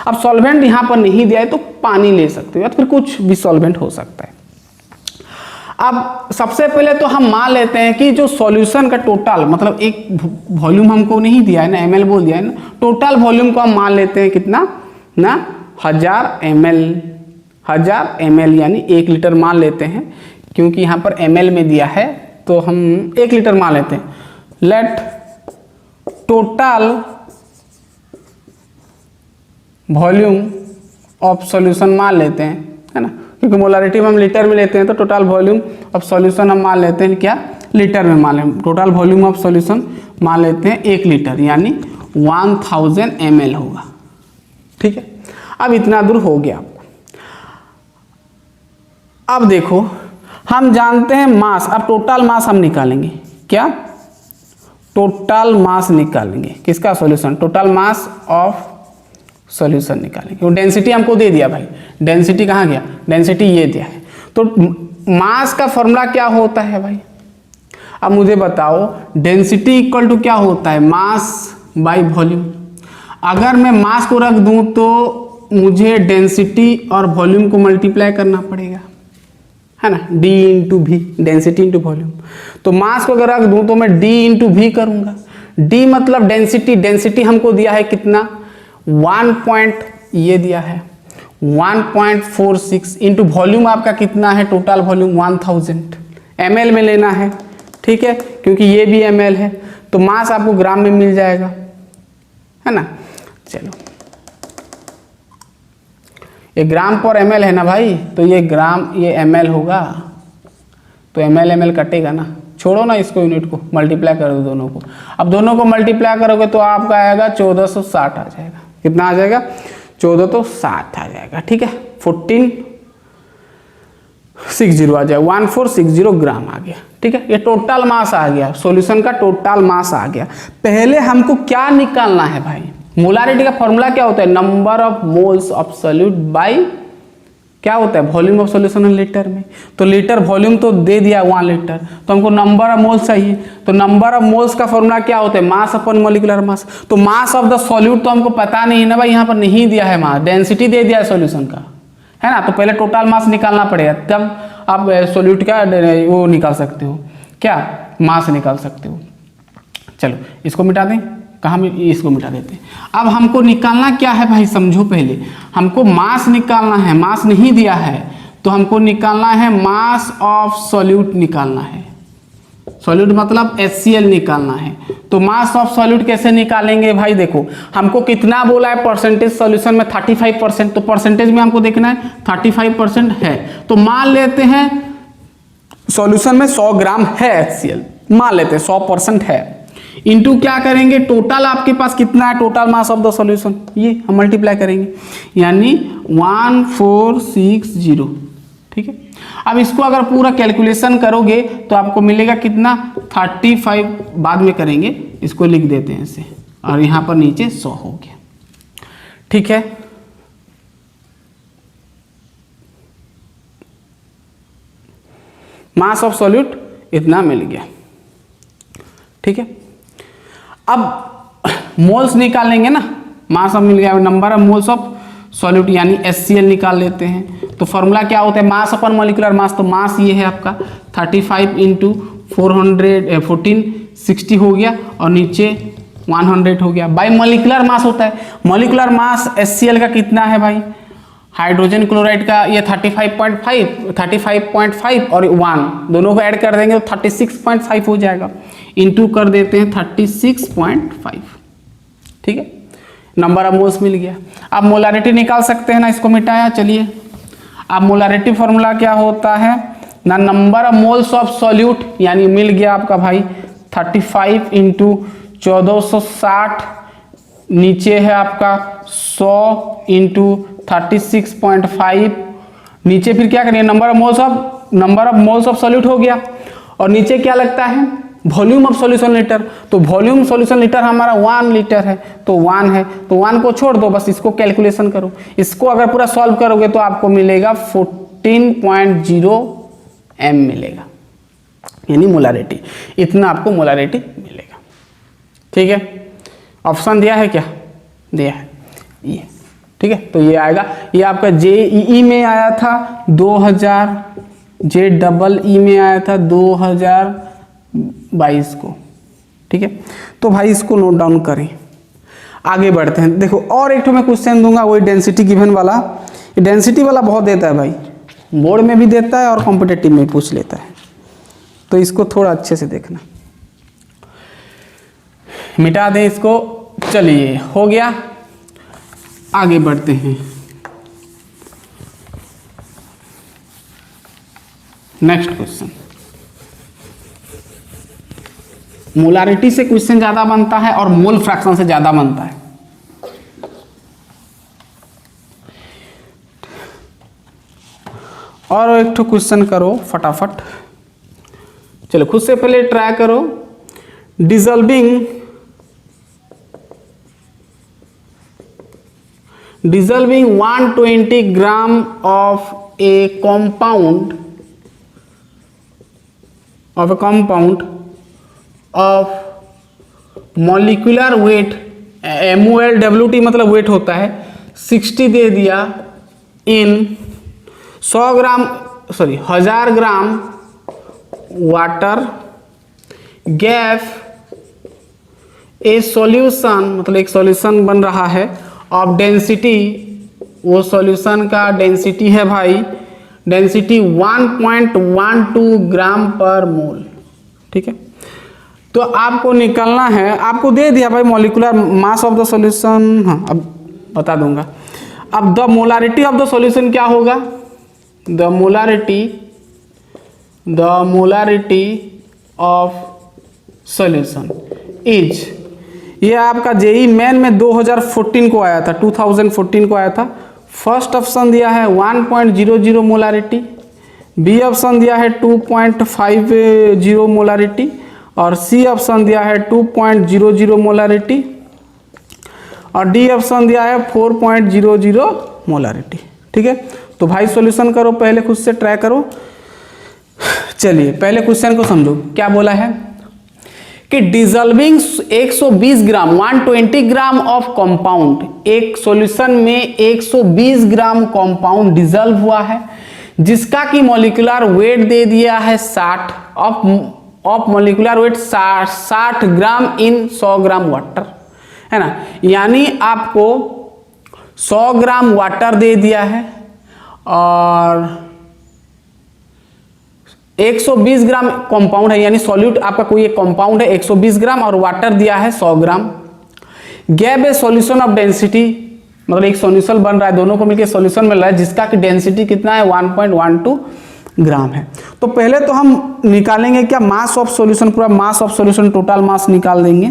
Speaker 1: अब सॉल्वेंट यहां पर नहीं दिया है तो पानी ले सकते हो या फिर कुछ भी सॉल्वेंट हो सकता है। अब सबसे पहले तो हम मान लेते हैं कि जो सॉल्यूशन का टोटल, मतलब एक वॉल्यूम हमको नहीं दिया है ना, ml बोल दिया है ना, टोटल वॉल्यूम को हम मान लेते हैं कितना ना, 1000 ml यानी 1 लीटर मान लेते हैं, क्योंकि यहाँ पर ml में दिया है तो हम 1 लीटर मान लेते हैं। Let total volume of solution मान लेते हैं, है ना, क्योंकि मोलारिटी में हम लीटर में लेते हैं, तो टोटल वॉल्यूम ऑफ सॉल्यूशन हम मान लेते हैं क्या, लीटर में मान लें। टोटल वॉल्यूम ऑफ सॉल्यूशन मान लेते हैं 1 लीटर, यानी 1000 ml होगा। ठीक है, अब इतना दूर हो गया आपको। अब देखो हम जानते हैं मास, अब टोटल मास हम निकालेंगे। क्या? टोटल मास निकालेंगे किसका? Solution. Total mass of solution निकालेंगे। वो डेंसिटी हमको दे दिया भाई, डेंसिटी कहाँ गया? डेंसिटी ये दिया है। तो मास का फॉर्मूला क्या होता है भाई? अब मुझे बताओ, डेंसिटी इक्वल टू क्या होता है? Mass by volume. अगर मैं मास को रख दूं तो मुझे डेंसिटी और वॉल्यूम को मल्टीप्लाई करना पड़ेगा, है ना, d into V, density into volume. तो मास को अगर रख दूं तो मैं d इंटू वी करूंगा। d मतलब डेंसिटी, डेंसिटी हमको दिया है कितना? 1 दिया है 1.46 इंटू वॉल्यूम आपका कितना है? टोटल वॉल्यूम 1000 ml में लेना है। ठीक है, क्योंकि ये भी ml है, तो मास आपको ग्राम में मिल जाएगा, है ना। चलो, ये ग्राम पर ml है ना भाई, तो ये ग्राम ये ml होगा, तो ml कटेगा ना, छोड़ो ना इसको, यूनिट को मल्टीप्लाई कर दो दोनों को। अब दोनों को मल्टीप्लाई करोगे तो आपका आएगा 1460 आ जाएगा। कितना आ जाएगा? 1460 आ जाएगा। ठीक है, 1460 आ जाएगा, 1460 ग्राम आ गया। ठीक है, ये टोटल मास आ गया, सॉल्यूशन का टोटल मास आ गया। पहले हमको क्या निकालना है भाई? मोलारिटी का फॉर्मूला क्या होता है? Number of moles of solute by क्या होता है? वॉल्यूम ऑफ सॉल्यूशन लीटर में। तो लीटर वॉल्यूम तो दे दिया 1 लीटर, तो हमको नंबर ऑफ मोल्स चाहिए। तो नंबर ऑफ मोल्स का फॉर्मूला क्या होता है? मास अपन मॉलिक्यूलर मास। तो मास ऑफ द सॉल्यूट तो हमको पता नहीं है ना भाई, यहाँ पर नहीं दिया है मास, डेंसिटी दे दिया है सॉल्यूशन का, है ना। तो पहले टोटल मास निकालना पड़ेगा, तब आप सॉल्यूट का वो निकाल सकते हो, क्या? मास निकाल सकते हो। चलो इसको मिटा दें, कहाँ में? इसको मिटा देते हैं। अब हमको निकालना क्या है भाई? समझो, पहले हमको मास निकालना है, मास नहीं दिया है, तो हमको निकालना है मास ऑफ सॉल्यूट निकालना है। सॉल्यूट मतलब HCl निकालना है। तो मास ऑफ सॉल्यूट कैसे निकालेंगे भाई? देखो हमको कितना बोला है परसेंटेज सॉल्यूशन में? 35%। तो परसेंटेज में हमको देखना है 35% है, तो मान लेते हैं सॉल्यूशन में 100 ग्राम है HCl, मान लेते हैं 100% है। इनटू क्या करेंगे? टोटल आपके पास कितना है? Total mass of the solution, ये हम मल्टीप्लाई करेंगे, यानी 1460। ठीक है, अब इसको अगर पूरा कैलकुलेशन करोगे तो आपको मिलेगा कितना? 35, बाद में करेंगे, इसको लिख देते हैं ऐसे, और यहाँ पर नीचे 100 हो गया। ठीक है, मास ऑफ सॉल्यूट इतना मिल गया। ठीक है, अब मोल्स निकालेंगे ना, मास ऑफ मिल गया, number of moles of solute यानी HCl निकाल लेते हैं। तो फॉर्मूला क्या होता है? मास अपन मॉलिक्यूलर मास। तो मास ये है आपका 35 इंटू 1460 हो गया, और नीचे 100 हो गया, बाई मॉलिक्यूलर मास होता है। मॉलिक्यूलर मास HCl का कितना है भाई? हाइड्रोजन क्लोराइड का ये 35.5 और 1 दोनों को ऐड कर देंगे तो 36.5 हो जाएगा। इंटू कर देते हैं 36.5। ठीक है, नंबर ऑफ मोल्स मिल गया। अब मोलारिटी निकाल सकते हैं ना, इसको मिटाया। चलिए, अब मोलारिटी फॉर्मूला क्या होता है ना? Number of moles of solute, यानी मिल गया आपका भाई 35 इंटू 1460, नीचे है आपका 100 इंटू 36.5, नीचे फिर क्या करेंगे? Number of moles of solute हो गया, और नीचे क्या लगता है? Volume of solution litre. तो वॉल्यूम सॉल्यूशन लीटर हमारा 1 लीटर है, तो 1 है, तो 1 को छोड़ दो, बस इसको कैलकुलेशन करो। इसको अगर पूरा सॉल्व करोगे तो आपको मिलेगा 14.0 m मिलेगा, यानी मोलारिटी, इतना आपको मोलारिटी मिलेगा। ठीक है, ऑप्शन दिया है क्या? दिया है ये। ठीक है, तो ये आएगा, ये आपका JEE में आया था 2000, JEE में आया था 2022 को। ठीक है, तो भाई इसको नोट डाउन करें, आगे बढ़ते हैं। देखो और एक मैं क्वेश्चन दूंगा, वही डेंसिटी गिवन वाला। डेंसिटी वाला बहुत देता है भाई, बोर्ड में भी देता है और कॉम्पिटिटिव में पूछ लेता है, तो इसको थोड़ा अच्छे से देखना। मिटा दें इसको। चलिए, हो गया, आगे बढ़ते हैं। नेक्स्ट क्वेश्चन, मोलारिटी से क्वेश्चन ज़्यादा बनता है और मोल फ्रैक्शन से ज़्यादा बनता है। और एक ठो क्वेश्चन करो फटाफट, चलो खुद से पहले ट्राई करो। Dissolving 120 gram of A compound of molecular weight, MOLWT मतलब वेट होता है, 60 दे दिया इन 1000 gram water gap a solution, मतलब एक सॉल्यूशन बन रहा है ऑफ डेंसिटी, वो सॉल्यूशन का डेंसिटी है भाई, डेंसिटी 1.12 ग्राम पर मोल। ठीक है, तो आपको निकलना है, आपको दे दिया भाई molecular mass of the solution, हाँ अब बता दूंगा। अब the molarity of the solution क्या होगा, the molarity of solution is, ये आपका जेई मेन में 2014 को आया था, 2014 को आया था। फर्स्ट ऑप्शन दिया है 1.00 मोलारिटी, बी ऑप्शन दिया है 2.50 मोलारिटी और सी ऑप्शन दिया है 2.00 मोलारिटी और डी ऑप्शन दिया है 4.00 मोलारिटी। ठीक है, तो भाई सॉल्यूशन करो, पहले खुद से ट्राई करो। चलिए पहले क्वेश्चन को समझो, क्या बोला है कि dissolving 120 gram 120 gram of compound, एक सॉल्यूशन में 120 ग्राम कंपाउंड डिजॉल्व हुआ है जिसका कि मॉलिक्यूलर वेट दे दिया है 60 of molecular weight 60 gram in 100 gram water, है ना। यानी आपको 100 ग्राम वाटर दे दिया है और 120 ग्राम कंपाउंड है, यानी सॉल्यूट आपका कोई एक कंपाउंड है 120 ग्राम और वाटर दिया है 100 ग्राम। गैप ए सॉल्यूशन ऑफ डेंसिटी, मतलब एक सॉल्यूशन बन रहा है, दोनों को मिलकर सॉल्यूशन मिल रहा है जिसका कि डेंसिटी कितना है 1.12 ग्राम है। तो पहले तो हम निकालेंगे क्या, मास ऑफ सॉल्यूशन, पूरा mass of solution, total mass निकाल देंगे,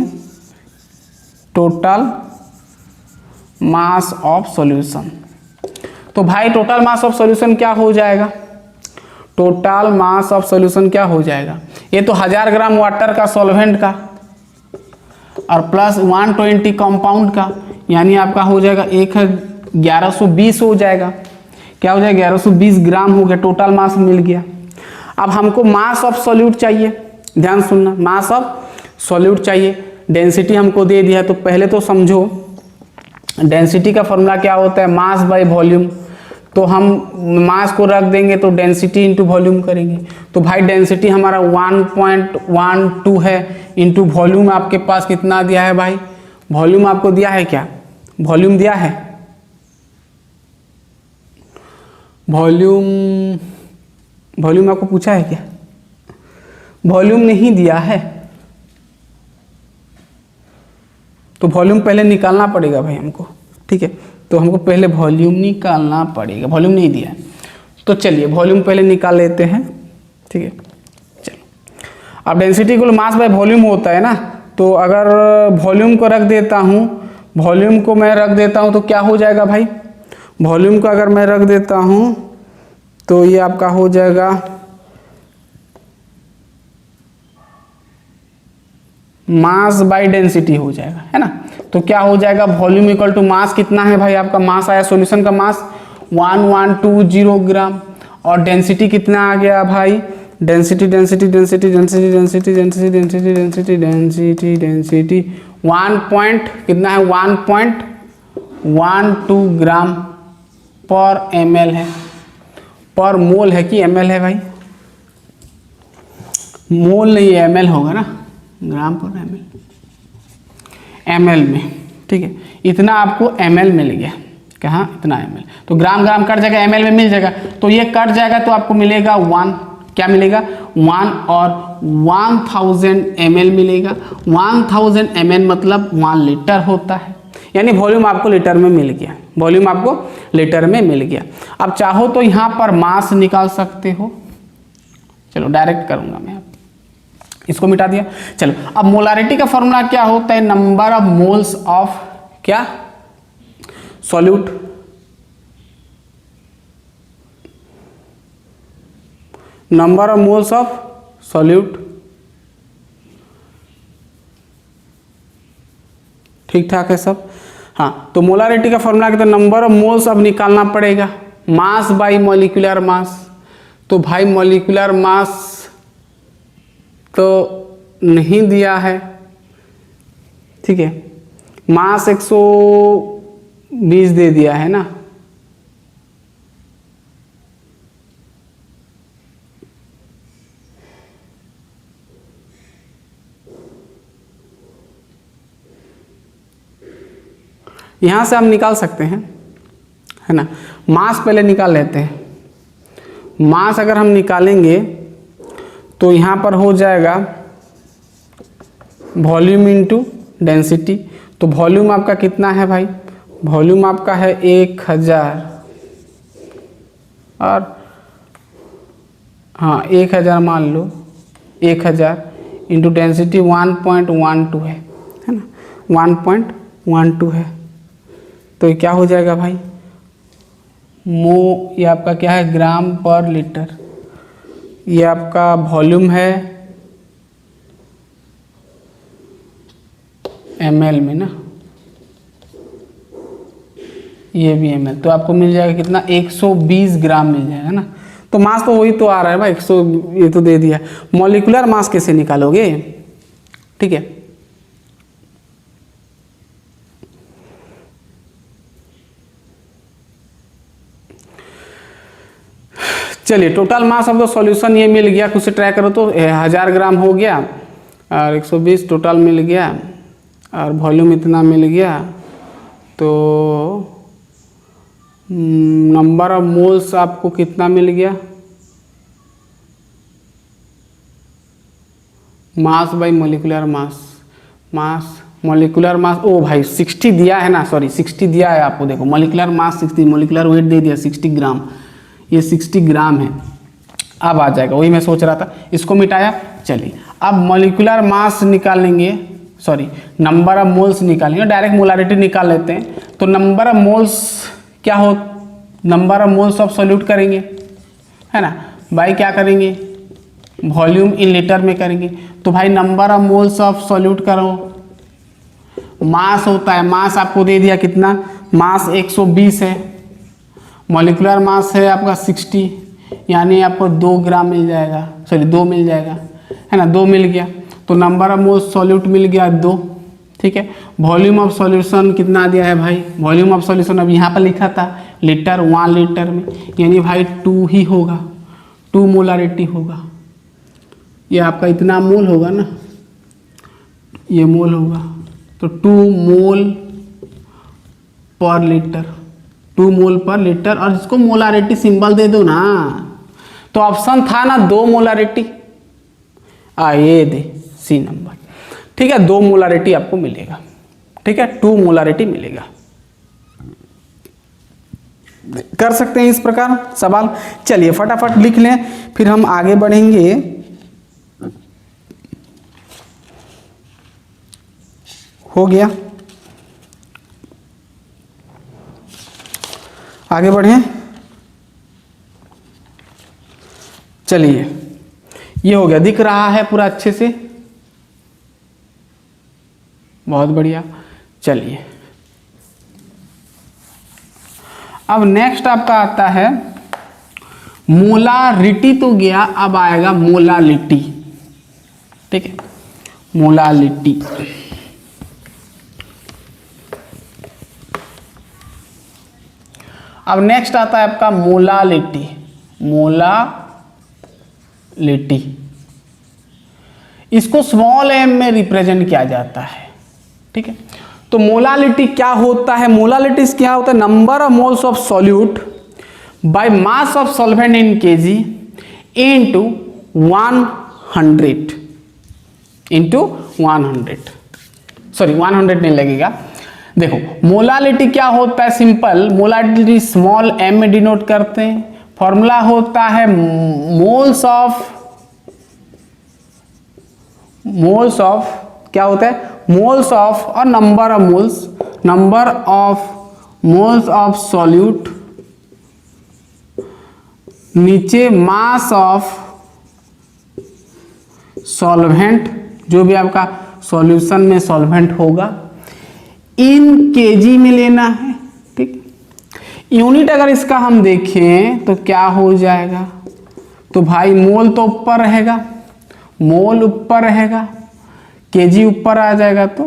Speaker 1: टोटल मास ऑफ सॉल्यूशन। तो भाई टोटल मास ऑफ सॉल्यूशन क्या हो जाएगा, टोटल मास ऑफ सॉल्यूशन क्या हो जाएगा, ये तो 1000 ग्राम वाटर का सॉल्वेंट का और प्लस 120 कंपाउंड का, यानी आपका हो जाएगा 1120 हो जाएगा, क्या हो जाएगा 1120 ग्राम हो गया, टोटल मास मिल गया। अब हमको मास ऑफ सॉल्यूट चाहिए, ध्यान सुनना, मास ऑफ सॉल्यूट चाहिए, डेंसिटी हमको दे दिया है। तो पहले तो समझो डेंसिटी का फॉर्मूला क्या होता है, मास बाय वॉल्यूम। तो हम मास को रख देंगे तो डेंसिटी इंटू वॉल्यूम करेंगे। तो भाई डेंसिटी हमारा 1.12 है, इंटू वॉल्यूम आपके पास कितना दिया है भाई, वॉल्यूम आपको दिया है क्या, वॉल्यूम दिया है, वॉल्यूम आपको पूछा है क्या, वॉल्यूम नहीं दिया है, तो वॉल्यूम पहले निकालना पड़ेगा भाई हमको। ठीक है, तो हमको पहले वॉल्यूम निकालना पड़ेगा, वॉल्यूम नहीं दिया है तो चलिए वॉल्यूम पहले निकाल लेते हैं। ठीक है, चलो अब डेंसिटी को मास बाय वॉल्यूम होता है ना, तो अगर वॉल्यूम को रख देता हूँ, वॉल्यूम को मैं रख देता हूँ तो क्या हो जाएगा भाई, वॉल्यूम को अगर मैं रख देता हूँ तो ये आपका हो जाएगा मास बाय डेंसिटी हो जाएगा, है ना। तो क्या हो जाएगा, वॉल्यूम इक्वल टू मास कितना है भाई, आपका मास आया सॉल्यूशन का मास 1120 ग्राम और डेंसिटी कितना आ गया भाई, डेंसिटी 1 पॉइंट कितना है 1.12 ग्राम पर ml है, पर मोल है कि ml है भाई, मोल नहीं है ml होगा ना, ग्राम पर ml में। ठीक है, इतना आपको ml मिल गया, कहाँ इतना ml, तो ग्राम ग्राम कट जाएगा ml में मिल जाएगा, तो ये कट जाएगा तो आपको मिलेगा 1, क्या मिलेगा 1 और 1000 ml मिलेगा। 1000 ml मतलब 1 लीटर होता है, यानी वॉल्यूम आपको लीटर में मिल गया, वॉल्यूम आपको लीटर में मिल गया। अब चाहो तो यहाँ पर मास निकाल सकते हो, चलो डायरेक्ट करूँगा मैं, इसको मिटा दिया। चलो अब मोलारिटी का फॉर्मूला क्या होता है, नंबर ऑफ मोल्स ऑफ क्या solute, number of moles of solute, ठीक ठाक है सब। हाँ तो मोलारिटी का फॉर्मूला क्या, तो नंबर ऑफ मोल्स अब निकालना पड़ेगा, मास बाई मॉलिक्यूलर मास। तो भाई मॉलिक्यूलर मास तो नहीं दिया है, ठीक है, मास 120 दे दिया है ना, यहां से हम निकाल सकते हैं, है ना। मास पहले निकाल लेते हैं। मास अगर हम निकालेंगे तो यहाँ पर हो जाएगा वॉल्यूम इनटू डेंसिटी। तो वॉल्यूम आपका कितना है भाई, वॉल्यूम आपका है 1000 और हाँ 1000 मान लो, 1000 इंटू डेंसिटी 1.12 है ना, 1.12 है। तो ये क्या हो जाएगा भाई, ये आपका क्या है ग्राम पर लीटर। ये आपका वॉल्यूम है ml में ना, ये भी ml, तो आपको मिल जाएगा कितना 120 ग्राम मिल जाएगा ना। तो मास तो वही तो आ रहा है भाई 100, ये तो दे दिया। मॉलिक्यूलर मास कैसे निकालोगे, ठीक है, चलिए total mass of the solution ये मिल गया, कुछ से ट्राई करो तो 1000 ग्राम हो गया और 120 टोटल मिल गया और वॉल्यूम इतना मिल गया। तो नंबर ऑफ मोल्स आपको कितना मिल गया, mass by molecular mass, mass molecular mass, ओ भाई 60 दिया है ना, सॉरी 60 दिया है आपको, देखो मॉलिक्यूलर मास 60, मॉलिक्यूलर वेट दे दिया 60 ग्राम, ये 60 ग्राम है। अब आ जाएगा, वही मैं सोच रहा था, इसको मिटाया। चलिए अब मॉलिक्यूलर मास निकालेंगे, सॉरी नंबर ऑफ मोल्स निकालेंगे, डायरेक्ट मोलारिटी निकाल लेते हैं। तो नंबर ऑफ मोल्स क्या हो, number of moles of solute करेंगे, है ना, बाई क्या करेंगे वॉल्यूम इन लीटर में करेंगे। तो भाई number of moles of solute करो, मास होता है, मास आपको दे दिया कितना, मास 120 है, मॉलिक्यूलर मास है आपका 60, यानी आपको 2 ग्राम मिल जाएगा, सॉरी 2 मिल जाएगा, है ना, 2 मिल गया। तो नंबर ऑफ मोल्स सॉल्यूट मिल गया 2, ठीक है। वॉल्यूम ऑफ सॉल्यूशन कितना दिया है भाई, वॉल्यूम ऑफ सॉल्यूशन अब यहाँ पर लिखा था लीटर, 1 लीटर में, यानी भाई 2 ही होगा, 2 मोलारिटी होगा। ये आपका इतना मोल होगा ना, ये मोल होगा, तो 2 मोल पर लीटर, 2 मोल पर लीटर, और इसको मोलारिटी सिंबल दे दो ना। तो ऑप्शन था ना 2 मोलारिटी, ये दे सी नंबर, ठीक है, 2 मोलारिटी आपको मिलेगा, ठीक है, 2 मोलारिटी मिलेगा। कर सकते हैं इस प्रकार सवाल। चलिए फटाफट लिख लें, फिर हम आगे बढ़ेंगे। हो गया, आगे बढ़ें। चलिए ये हो गया, दिख रहा है पूरा अच्छे से, बहुत बढ़िया। चलिए अब नेक्स्ट आपका आता है मोलारिटी, तो गया, अब आएगा मोलालिटी, ठीक है, मोलालिटी। अब नेक्स्ट आता है आपका मोलालिटी, मोलालिटी, इसको स्मॉल m में रिप्रेजेंट किया जाता है, ठीक है। तो मोलालिटी क्या होता है, मोलालिटी क्या होता है, number of moles of solute by mass of solvent in KG into 100 into 100, sorry 100 नहीं लगेगा। देखो मोलालिटी क्या होता है, सिंपल मोलालिटी स्मॉल m में डिनोट करते हैं, फॉर्मूला होता है मोल्स ऑफ मोल्स ऑफ, क्या होता है, मोल्स ऑफ और number of moles of solute, नीचे मास ऑफ सॉल्वेंट, जो भी आपका सॉल्यूशन में सॉल्वेंट होगा, इन केजी में लेना है। ठीक, यूनिट अगर इसका हम देखें तो क्या हो जाएगा, तो भाई मोल तो ऊपर रहेगा, मोल ऊपर रहेगा, केजी ऊपर आ जाएगा तो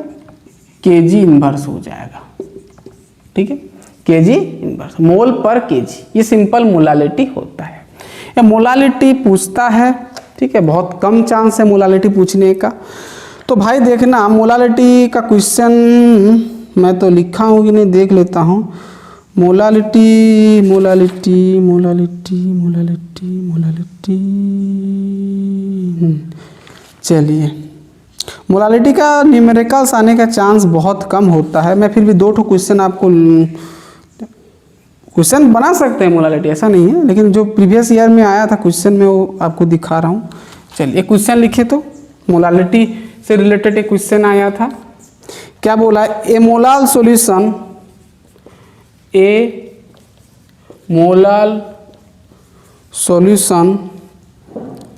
Speaker 1: केजी इनवर्स हो जाएगा। ठीक है, केजी इनवर्स, मोल पर केजी, ये सिंपल मोलालिटी होता है। ये मोलालिटी पूछता है, ठीक है, बहुत कम चांस है मोलालिटी पूछने का। तो भाई देखना मोलालिटी का क्वेश्चन मैं तो लिखा हूँ कि नहीं, देख लेता हूँ। Molality molality molality molality molality, चलिए, मोलालिटी का न्यूमेरिकल्स आने का चांस बहुत कम होता है। मैं फिर भी दो ठो क्वेश्चन आपको, क्वेश्चन बना सकते हैं मोलालिटी, ऐसा नहीं है, लेकिन जो प्रीवियस ईयर में आया था क्वेश्चन में वो आपको दिखा रहा हूँ। चलिए, एक क्वेश्चन लिखे तो मोलालिटी से रिलेटेड एक क्वेश्चन आया था। क्या बोला, a molal solution, a molal solution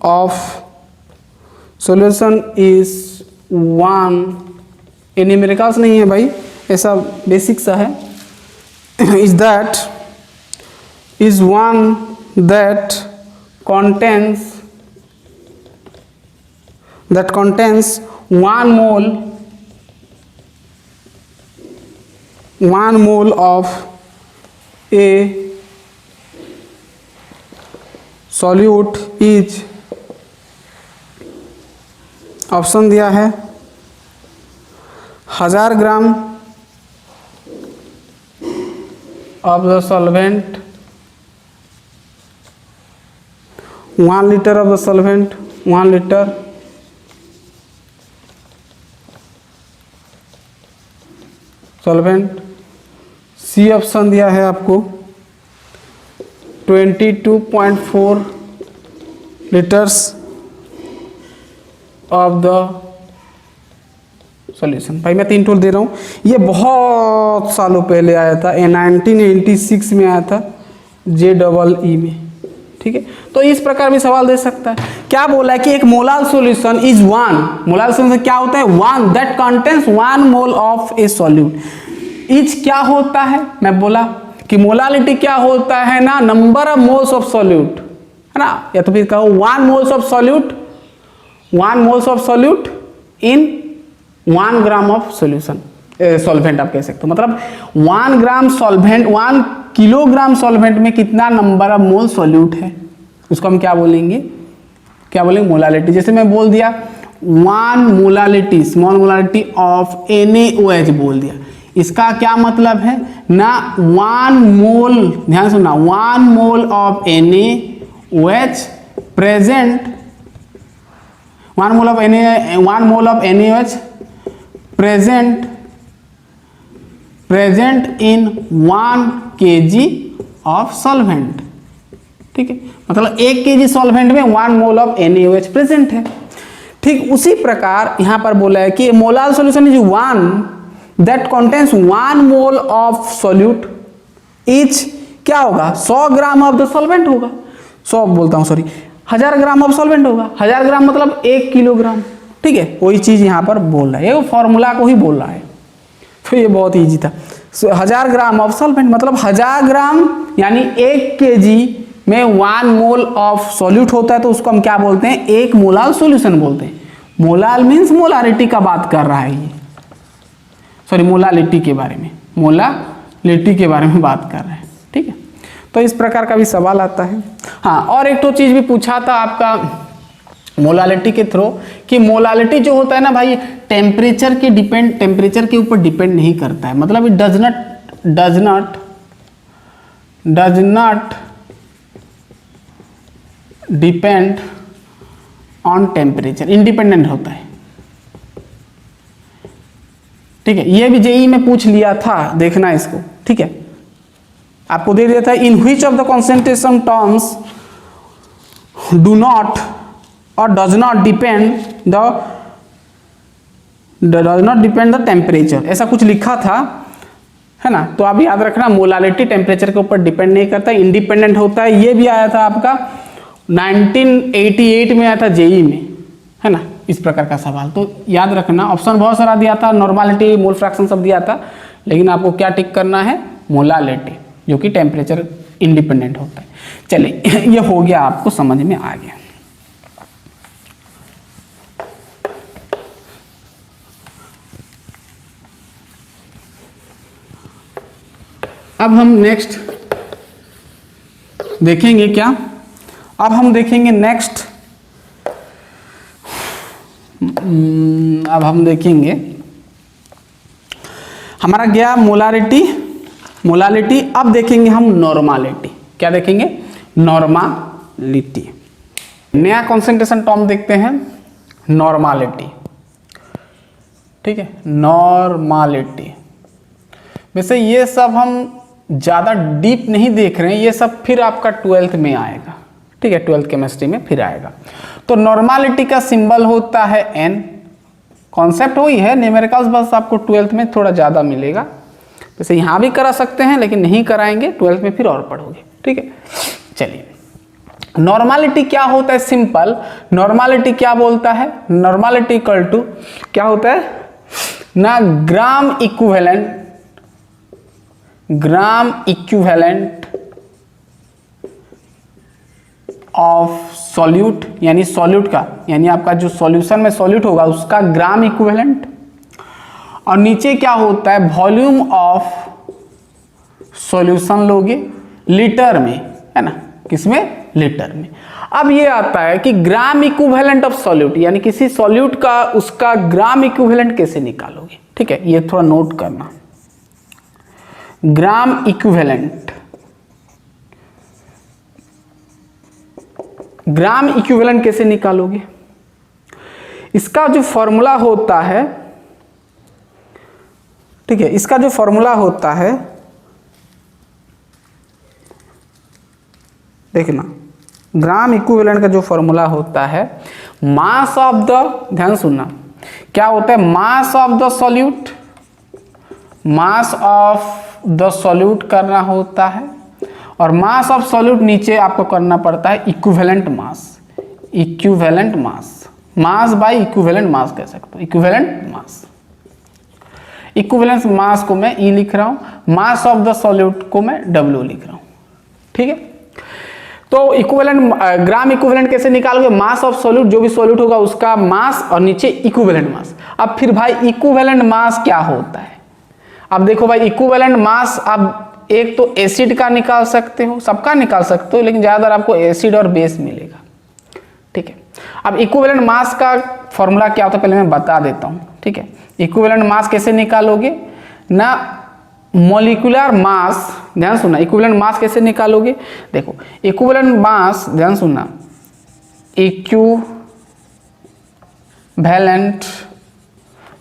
Speaker 1: of solution is one, ये न्यूमेरिकल्स नहीं है भाई, ऐसा बेसिक सा है, is that is one that contains 1 mole of a solute is, option दिया है 1000 gram of the solvent, 1 liter of the solvent, 1 liter, सॉल्वेंट। सी ऑप्शन दिया है आपको 22.4 लीटर्स ऑफ द सॉल्यूशन। भाई मैं 3 टोल दे रहा हूँ, ये बहुत सालों पहले आया था, 1986 में आया था JEE में। ठीक है, तो इस प्रकार भी सवाल दे सकता है। क्या बोला है कि एक molal solution is one, molal solution क्या होता है, one that contains 1 mole of A solute. Is क्या होता है, मैं बोला कि मोलालिटी क्या होता है ना, number of moles of solute, है ना, या तो फिर कहो 1 moles of solute, 1 moles of solute in 1 gram of solution, solvent आप कह सकते हो। मतलब 1 ग्राम सॉल्वेंट, 1 किलोग्राम सॉल्वेंट में कितना नंबर ऑफ मोल सॉल्यूट है, उसको हम क्या बोलेंगे, क्या बोलेंगे, मोलालिटी। जैसे मैं बोल दिया 1 molality, small molality of NaOH बोल दिया, इसका क्या मतलब है ना, 1 मोल, ध्यान सुनना, 1 mole of NaOH present, 1 mole of NaOH present in 1 kg of solvent. ठीक है, मतलब 1 kg सॉल्वेंट में 1 मोल ऑफ NaOH प्रेजेंट है। ठीक उसी प्रकार यहां पर बोला है कि molal solution is 1 that contains 1 mole of solute etch, क्या होगा, 100 ग्राम ऑफ द सॉल्वेंट होगा, 100 बोलता हूं सॉरी, 1000 ग्राम ऑफ सॉल्वेंट होगा, 1000 ग्राम मतलब 1 किलोग्राम। ठीक है, वही चीज यहां पर बोल रहा है, ये फॉर्मूला को ही बोल रहा है, तो ये बहुत इजी था। 1000 ग्राम ऑफ सॉल्वेंट मतलब 1000 ग्राम यानी 1 kg में 1 मोल ऑफ सॉल्यूट होता है, तो उसको हम क्या बोलते हैं, 1 मोलाल सॉल्यूशन बोलते हैं। मोलाल मीन्स मोलारिटी का बात कर रहा है ये, सॉरी मोलालिटी के बारे में, मोलालिटी के बारे में बात कर रहे हैं। ठीक है, तो इस प्रकार का भी सवाल आता है। हाँ, और एक तो चीज भी पूछा था आपका मोलालिटी के थ्रू कि मोलालिटी जो होता है ना भाई, टेम्परेचर के ऊपर डिपेंड नहीं करता है, मतलब it does not depend on temperature, independent होता है। ठीक है, ये भी जेईई में पूछ लिया था, देखना इसको। ठीक है, आपको दे दिया था in which of the concentration terms do not और does not depend the does not depend the temperature, ऐसा कुछ लिखा था, है ना। तो आप याद रखना मोलालिटी टेम्परेचर के ऊपर डिपेंड नहीं करता, इंडिपेंडेंट होता है। ये भी आया था आपका 1988 में आया था जेई में, है ना, इस प्रकार का सवाल। तो याद रखना, ऑप्शन बहुत सारा दिया था, नॉर्मालिटी, मोल फ्रैक्शन सब दिया था, लेकिन आपको क्या टिक करना है, मोलालिटी, जो कि टेम्परेचर इंडिपेंडेंट होता है। चलिए ये हो गया, आपको समझ में आ गया। अब हम नेक्स्ट देखेंगे क्या, अब हम देखेंगे नेक्स्ट, अब हम देखेंगे, हमारा गया मोलारिटी, मोलालिटी। अब देखेंगे हम नॉर्मालिटी। क्या देखेंगे, नॉर्मालिटी। नया कॉन्सेंट्रेशन टर्म देखते हैं, नॉर्मालिटी। ठीक है, नॉर्मालिटी। वैसे ये सब हम ज़्यादा डीप नहीं देख रहे हैं, ये सब फिर आपका 12th में आएगा। ठीक है, 12th केमिस्ट्री में फिर आएगा। तो नॉर्मालिटी का सिंबल होता है N, कॉन्सेप्ट वही है, न्यूमेरिकल्स बस आपको 12th में थोड़ा ज़्यादा मिलेगा। वैसे यहाँ भी करा सकते हैं, लेकिन नहीं कराएंगे, 12th में फिर और पढ़ोगे। ठीक है, चलिए नॉर्मालिटी क्या होता है, सिंपल। नॉर्मालिटी क्या बोलता है, नॉर्मालिटी इक्वल टू क्या होता है ना, gram equivalent, gram equivalent of solute, यानी सॉल्यूट का, यानी आपका जो सॉल्यूशन में सॉल्यूट होगा उसका ग्राम इक्विवेलेंट, और नीचे क्या होता है, वॉल्यूम ऑफ सॉल्यूशन लोगे लीटर में, है ना, किसमें, लीटर में। अब ये आता है कि ग्राम इक्विवेलेंट ऑफ सॉल्यूट, यानी किसी सॉल्यूट का उसका ग्राम इक्विवेलेंट कैसे निकालोगे। ठीक है, ये थोड़ा नोट करना, ग्राम इक्विवेलेंट, ग्राम इक्विवेलेंट कैसे निकालोगे, इसका जो फॉर्मूला होता है, ठीक है, इसका जो फॉर्मूला होता है, देखना, ग्राम इक्विवेलेंट का जो फॉर्मूला होता है, मास ऑफ द, ध्यान सुनना, क्या होता है, mass of the solute, mass of the solute करना होता है, और मास ऑफ सॉल्यूट नीचे आपको करना पड़ता है equivalent mass, equivalent mass, mass by equivalent mass कह सकते हो, इक्विवेलेंट मास। इक्विवेलेंट मास को मैं E लिख रहा हूं, मास ऑफ द सॉल्यूट को मैं W लिख रहा हूं। ठीक है, तो इक्विवेलेंट, ग्राम इक्विवेलेंट कैसे निकालोगे, मास ऑफ सॉल्यूट, जो भी सॉल्यूट होगा उसका मास, और नीचे इक्विवेलेंट मास। अब फिर भाई इक्विवेलेंट मास क्या होता है, अब देखो भाई, इक्विवेलेंट मास आप एक तो एसिड का निकाल सकते हो, सबका निकाल सकते हो, लेकिन ज़्यादातर आपको एसिड और बेस मिलेगा। ठीक है, अब इक्विवेलेंट मास का फॉर्मूला क्या होता है पहले मैं बता देता हूँ। ठीक है, इक्विवेलेंट मास कैसे निकालोगे ना, मॉलिक्यूलर मास, ध्यान सुनना, इक्विवेलेंट मास कैसे निकालोगे, देखो इक्विवेलेंट मास, ध्यान सुनना, इक्विवेलेंट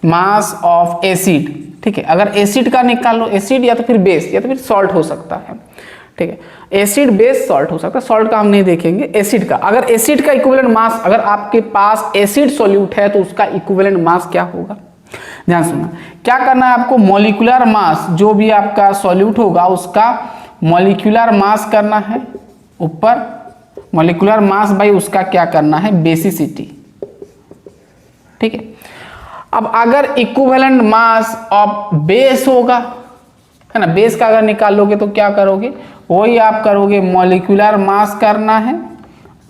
Speaker 1: मास ऑफ एसिड। ठीक है, अगर एसिड का निकालो, एसिड या तो फिर बेस या तो फिर सॉल्ट हो सकता है। ठीक है, एसिड बेस सॉल्ट हो सकता है, सॉल्ट का हम नहीं देखेंगे, एसिड का। अगर एसिड का इक्विवेलेंट मास, अगर आपके पास एसिड सॉल्यूट है तो उसका इक्विवेलेंट मास क्या होगा, ध्यान सुनना, क्या करना है आपको, मॉलिक्यूलर मास, जो भी आपका सॉल्यूट होगा उसका मॉलिक्यूलर मास करना है ऊपर, मॉलिक्यूलर मास बाई उसका क्या करना है, बेसिसिटी। ठीक है, अब अगर इक्विवेलेंट मास ऑफ बेस होगा, है ना, बेस का अगर निकालोगे तो क्या करोगे, वही आप करोगे, मॉलिक्यूलर मास करना है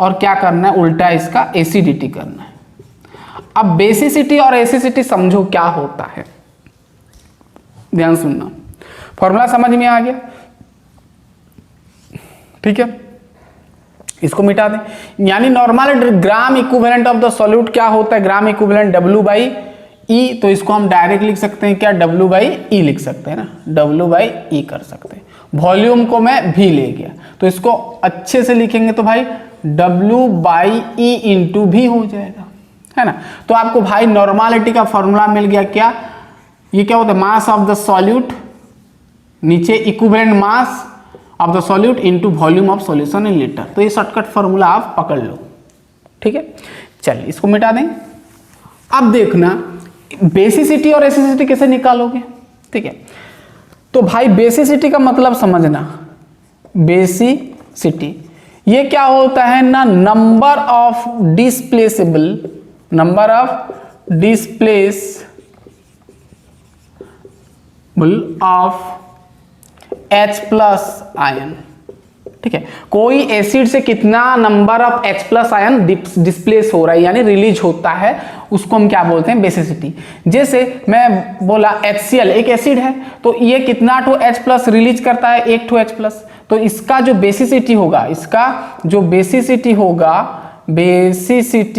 Speaker 1: और क्या करना है, उल्टा इसका एसिडिटी करना है। अब बेसिसिटी और एसिडिटी समझो क्या होता है, ध्यान सुनना, फॉर्मूला समझ में आ गया। ठीक है, इसको मिटा दें, यानी normal gram equivalent of the solute क्या होता है, gram equivalent W by E, तो इसको हम डायरेक्ट लिख सकते हैं क्या, W बाई E लिख सकते हैं ना, W बाई E कर सकते हैं। वॉल्यूम को मैं V ले गया, तो इसको अच्छे से लिखेंगे तो भाई W by E into V हो जाएगा, है ना। तो आपको भाई नॉर्मालिटी का फॉर्मूला मिल गया, क्या, ये क्या होता है, मास ऑफ द सॉल्यूट, नीचे equivalent mass of the solute into volume of solution in litre. तो ये शॉर्टकट फॉर्मूला आप पकड़ लो। ठीक है, चलिए इसको मिटा दें। अब देखना बेसिसिटी और एसिडिटी कैसे निकालोगे? ठीक है, तो भाई बेसिसिटी का मतलब समझना, बेसिसिटी ये क्या होता है ना, number of displaceable of H plus ion. ठीक है, कोई एसिड से कितना number of H plus ion displace हो रहा है यानी रिलीज होता है, उसको हम क्या बोलते हैं? बेसिसिटी। जैसे मैं बोला HCl एक एसिड है, तो ये कितना ठो H प्लस रिलीज करता है? एक ठो H प्लस। तो इसका जो बेसिसिटी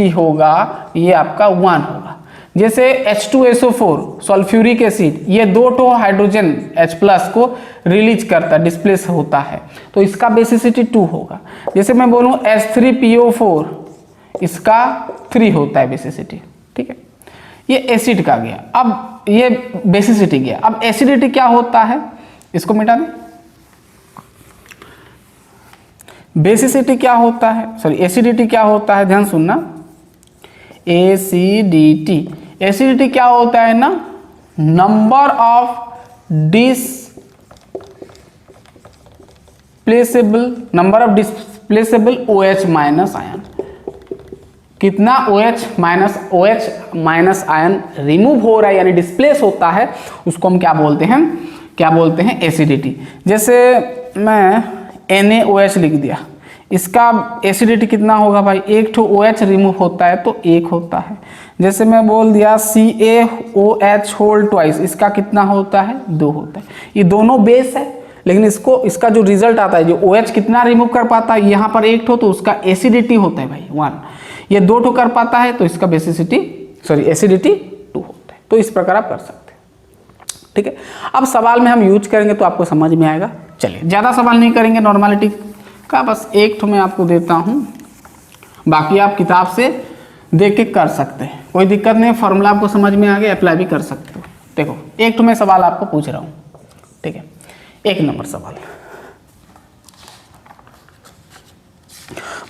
Speaker 1: होगा ये आपका 1 होगा। जैसे H2SO4 सल्फ्यूरिक एसिड, ये 2 ठो हाइड्रोजन H प्लस को रिलीज करता है, डिस्प्लेस होता है, तो इसका बेसिसिटी 2 होगा। जैसे मैं बोलूं H3PO4, इसका 3 होता है बेसिसिटी। ठीक है, ये एसिड का गया। अब ये बेसिसिटी गया। अब एसिडिटी क्या होता है, इसको मिटा दें। बेसिसिटी क्या होता है, सॉरी एसिडिटी क्या होता है, ध्यान सुनना। एसिडिटी क्या होता है ना, number of displaceable OH minus ion. कितना OH माइनस आयन रिमूव हो रहा है यानी डिस्प्लेस होता है, उसको हम क्या बोलते हैं? एसिडिटी। जैसे मैं NaOH लिख दिया, इसका एसिडिटी कितना होगा भाई? एक ठो OH रिमूव होता है तो 1 होता है। जैसे मैं बोल दिया CaOH होल ट्वाइस, इसका कितना होता है? 2 होता है। ये दोनों बेस है, लेकिन इसका जो रिजल्ट आता है, जो OH कितना रिमूव कर पाता है, यहाँ पर 1 ठो, तो उसका एसिडिटी होता है भाई 1। ये 2 ठो कर पाता है तो इसका एसिडिटी 2 होता है। तो इस प्रकार आप कर सकते हैं। ठीक है, अब सवाल में हम यूज करेंगे तो आपको समझ में आएगा। चलिए, ज़्यादा सवाल नहीं करेंगे नॉर्मलिटी का, बस 1 ठो मैं आपको देता हूँ, बाकी आप किताब से देख के कर सकते हैं, कोई दिक्कत नहीं। फॉर्मूला आपको समझ में आ गया, अप्लाई भी कर सकते हो। देखो 1 ठो मैं सवाल आपको पूछ रहा हूँ। ठीक है, 1 नंबर सवाल।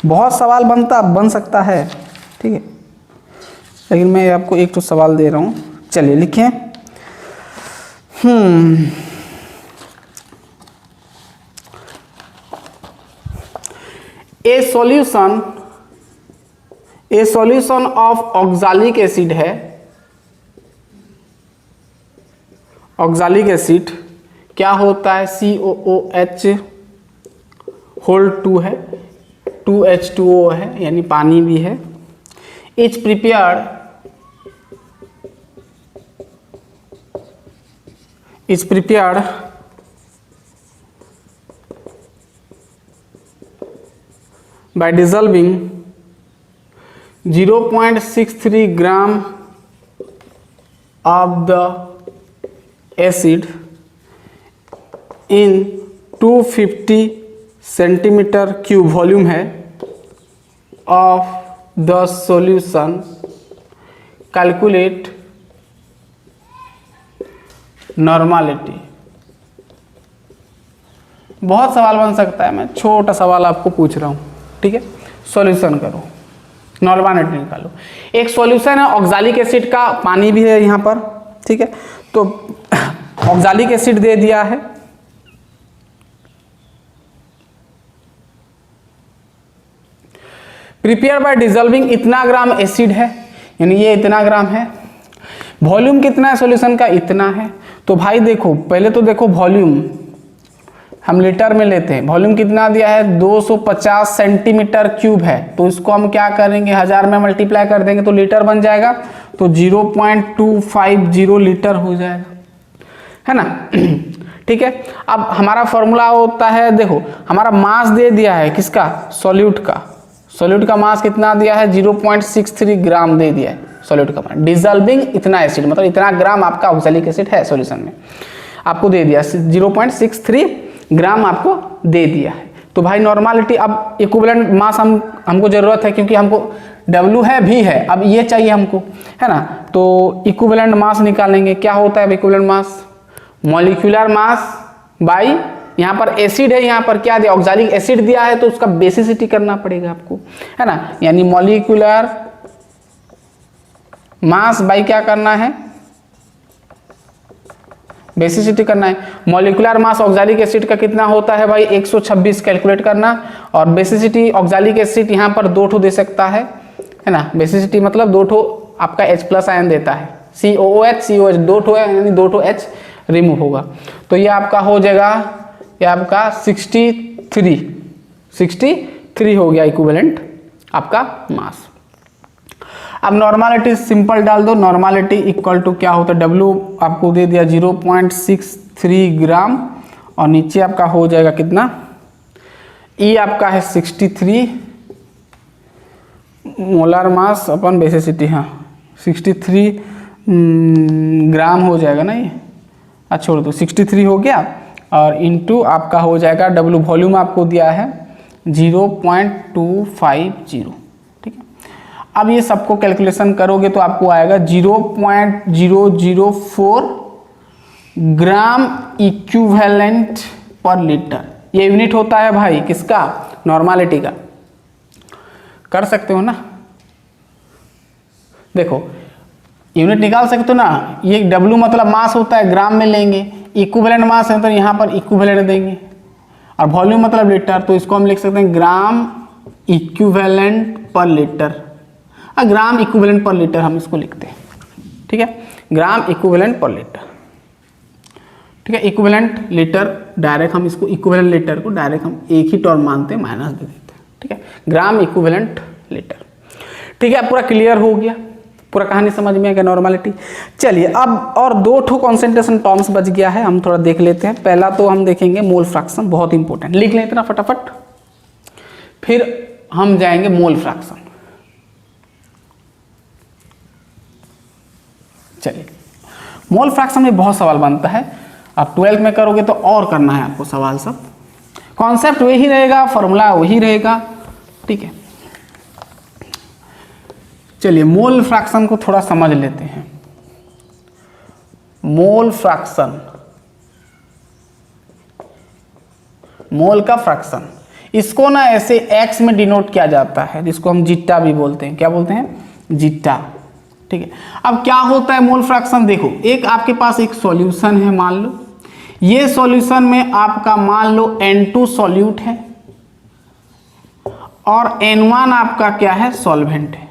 Speaker 1: बहुत सवाल बन सकता है, ठीक है, लेकिन मैं आपको 1 ठो सवाल दे रहा हूँ। चलिए लिखें। ए सॉल्यूशन ऑफ ऑक्सैलिक एसिड है। ऑक्सैलिक एसिड क्या होता है? COOH होल 2 है, 2H2O है यानी पानी भी है। Is prepared by dissolving 0.63 gram of the acid in 250 centimeter cube volume है of the solution, calculate normality। बहुत सवाल बन सकता है, मैं छोटा सवाल आपको पूछ रहा हूँ। ठीक है, सॉल्यूशन करो, नॉर्मलिटी निकालो। एक सॉल्यूशन है ऑक्सैलिक एसिड का, पानी भी है यहाँ पर। ठीक है, तो ऑक्सैलिक एसिड दे दिया है, प्रिपेयर बाय डिजॉल्विंग इतना ग्राम एसिड है, यानी ये इतना ग्राम है। वॉल्यूम कितना है सॉल्यूशन का? इतना है। तो भाई देखो, पहले तो देखो वॉल्यूम हम लीटर में लेते हैं, वॉल्यूम कितना दिया है? 250 सेंटीमीटर क्यूब है, तो इसको हम क्या करेंगे? 1000 में मल्टीप्लाई कर देंगे तो लीटर बन जाएगा, तो 0.250 लीटर हो जाएगा, है ना। ठीक है, अब हमारा फॉर्मूला होता है, देखो हमारा मास दे दिया है किसका? सॉल्यूट का मास कितना दिया है? 0.63 ग्राम दे दिया है सॉल्यूट का मास। डिजॉल्विंग इतना एसिड, मतलब इतना ग्राम आपका ऑक्सैलिक एसिड है सॉल्यूशन में, आपको दे दिया 0.63 ग्राम आपको दे दिया है। तो भाई नॉर्मलिटी, अब इक्विवेलेंट मास हमको जरूरत है, क्योंकि हमको W है भी है, अब ये चाहिए हमको, है ना। तो इक्विवेलेंट मास निकालेंगे। क्या होता है equivalent mass? Molecular mass by, यहाँ पर एसिड है, यहाँ पर क्या दिया? ऑक्सैलिक एसिड दिया है, तो उसका बेसिसिटी करना पड़ेगा आपको, है ना। यानी मॉलिक्यूलर मास बाई क्या करना है? बेसिसिटी करना है। मॉलिक्यूलर मास ऑक्सैलिक एसिड का कितना होता है भाई 126 कैलकुलेट करना, और बेसिसिटी ऑक्सैलिक एसिड यहाँ पर 2 ठो दे सकता है ना। बेसिसिटी मतलब 2 ठो आपका H+ आयन देता है, COOH COH 2 ठो है, यानी 2 ठो H रिमूव होगा। तो ये आपका हो जाएगा, ये आपका 63 हो गया इक्विवेलेंट आपका मास। अब नॉर्मालिटी सिंपल डाल दो, नॉर्मालिटी इक्वल टू क्या होता है, W आपको दे दिया 0.63 ग्राम, और नीचे आपका हो जाएगा कितना, E आपका है 63 मोलर मास अपन बेसिसिटी, हाँ 63 ग्राम हो जाएगा ना ये, अच्छा छोड़ दो 63 हो गया, और इनटू आपका हो जाएगा W वॉल्यूम आपको दिया है 0.250, ठीक है। अब ये सबको कैलकुलेशन करोगे तो आपको आएगा 0.004 ग्राम इक्विवेलेंट पर लीटर। ये यूनिट होता है भाई किसका, नॉर्मालिटी का। कर सकते हो ना, देखो यूनिट निकाल सकते हो ना। ये W मतलब मास होता है, ग्राम में लेंगे, इक्विवेलेंट मास है तो यहाँ पर इक्विवेलेंट देंगे, और वॉल्यूम मतलब लीटर, तो इसको हम लिख सकते हैं ग्राम इक्विवेलेंट पर लीटर, ग्राम इक्विवेलेंट पर लीटर हम इसको लिखते हैं, ठीक है, ग्राम इक्विवेलेंट पर लीटर, ठीक है। इक्विवेलेंट लीटर डायरेक्ट हम इसको इक्विवेलेंट लीटर को डायरेक्ट हम एक ही टर्म मानते हैं, माइनस दे देते हैं, ठीक है, ग्राम इक्विवेलेंट लीटर, ठीक है। पूरा क्लियर हो गया, पूरा कहानी समझ में आ गया नॉर्मालिटी। चलिए अब और 2 ठो कॉन्सेंट्रेशन टर्म्स बच गया है, हम थोड़ा देख लेते हैं। पहला तो हम देखेंगे मोल फ्रैक्शन, बहुत इंपॉर्टेंट, लिख लें इतना फटाफट, फिर हम जाएंगे मोल फ्रैक्शन। चलिए मोल फ्रैक्शन में बहुत सवाल बनता है, आप 12th में करोगे तो और करना है आपको सवाल सब, कॉन्सेप्ट वही रहेगा, फॉर्मूला वही रहेगा, ठीक है। चलिए मोल फ्रैक्शन को थोड़ा समझ लेते हैं। मोल फ्रैक्शन, मोल का फ्रैक्शन, इसको ना ऐसे x में डिनोट किया जाता है, जिसको हम जीटा भी बोलते हैं। क्या बोलते हैं, जीटा, ठीक है। अब क्या होता है मोल फ्रैक्शन, देखो एक आपके पास एक सॉल्यूशन है, मान लो ये सॉल्यूशन में आपका मान लो N2 सॉल्यूट है और N1 आपका क्या है, सॉल्वेंट है।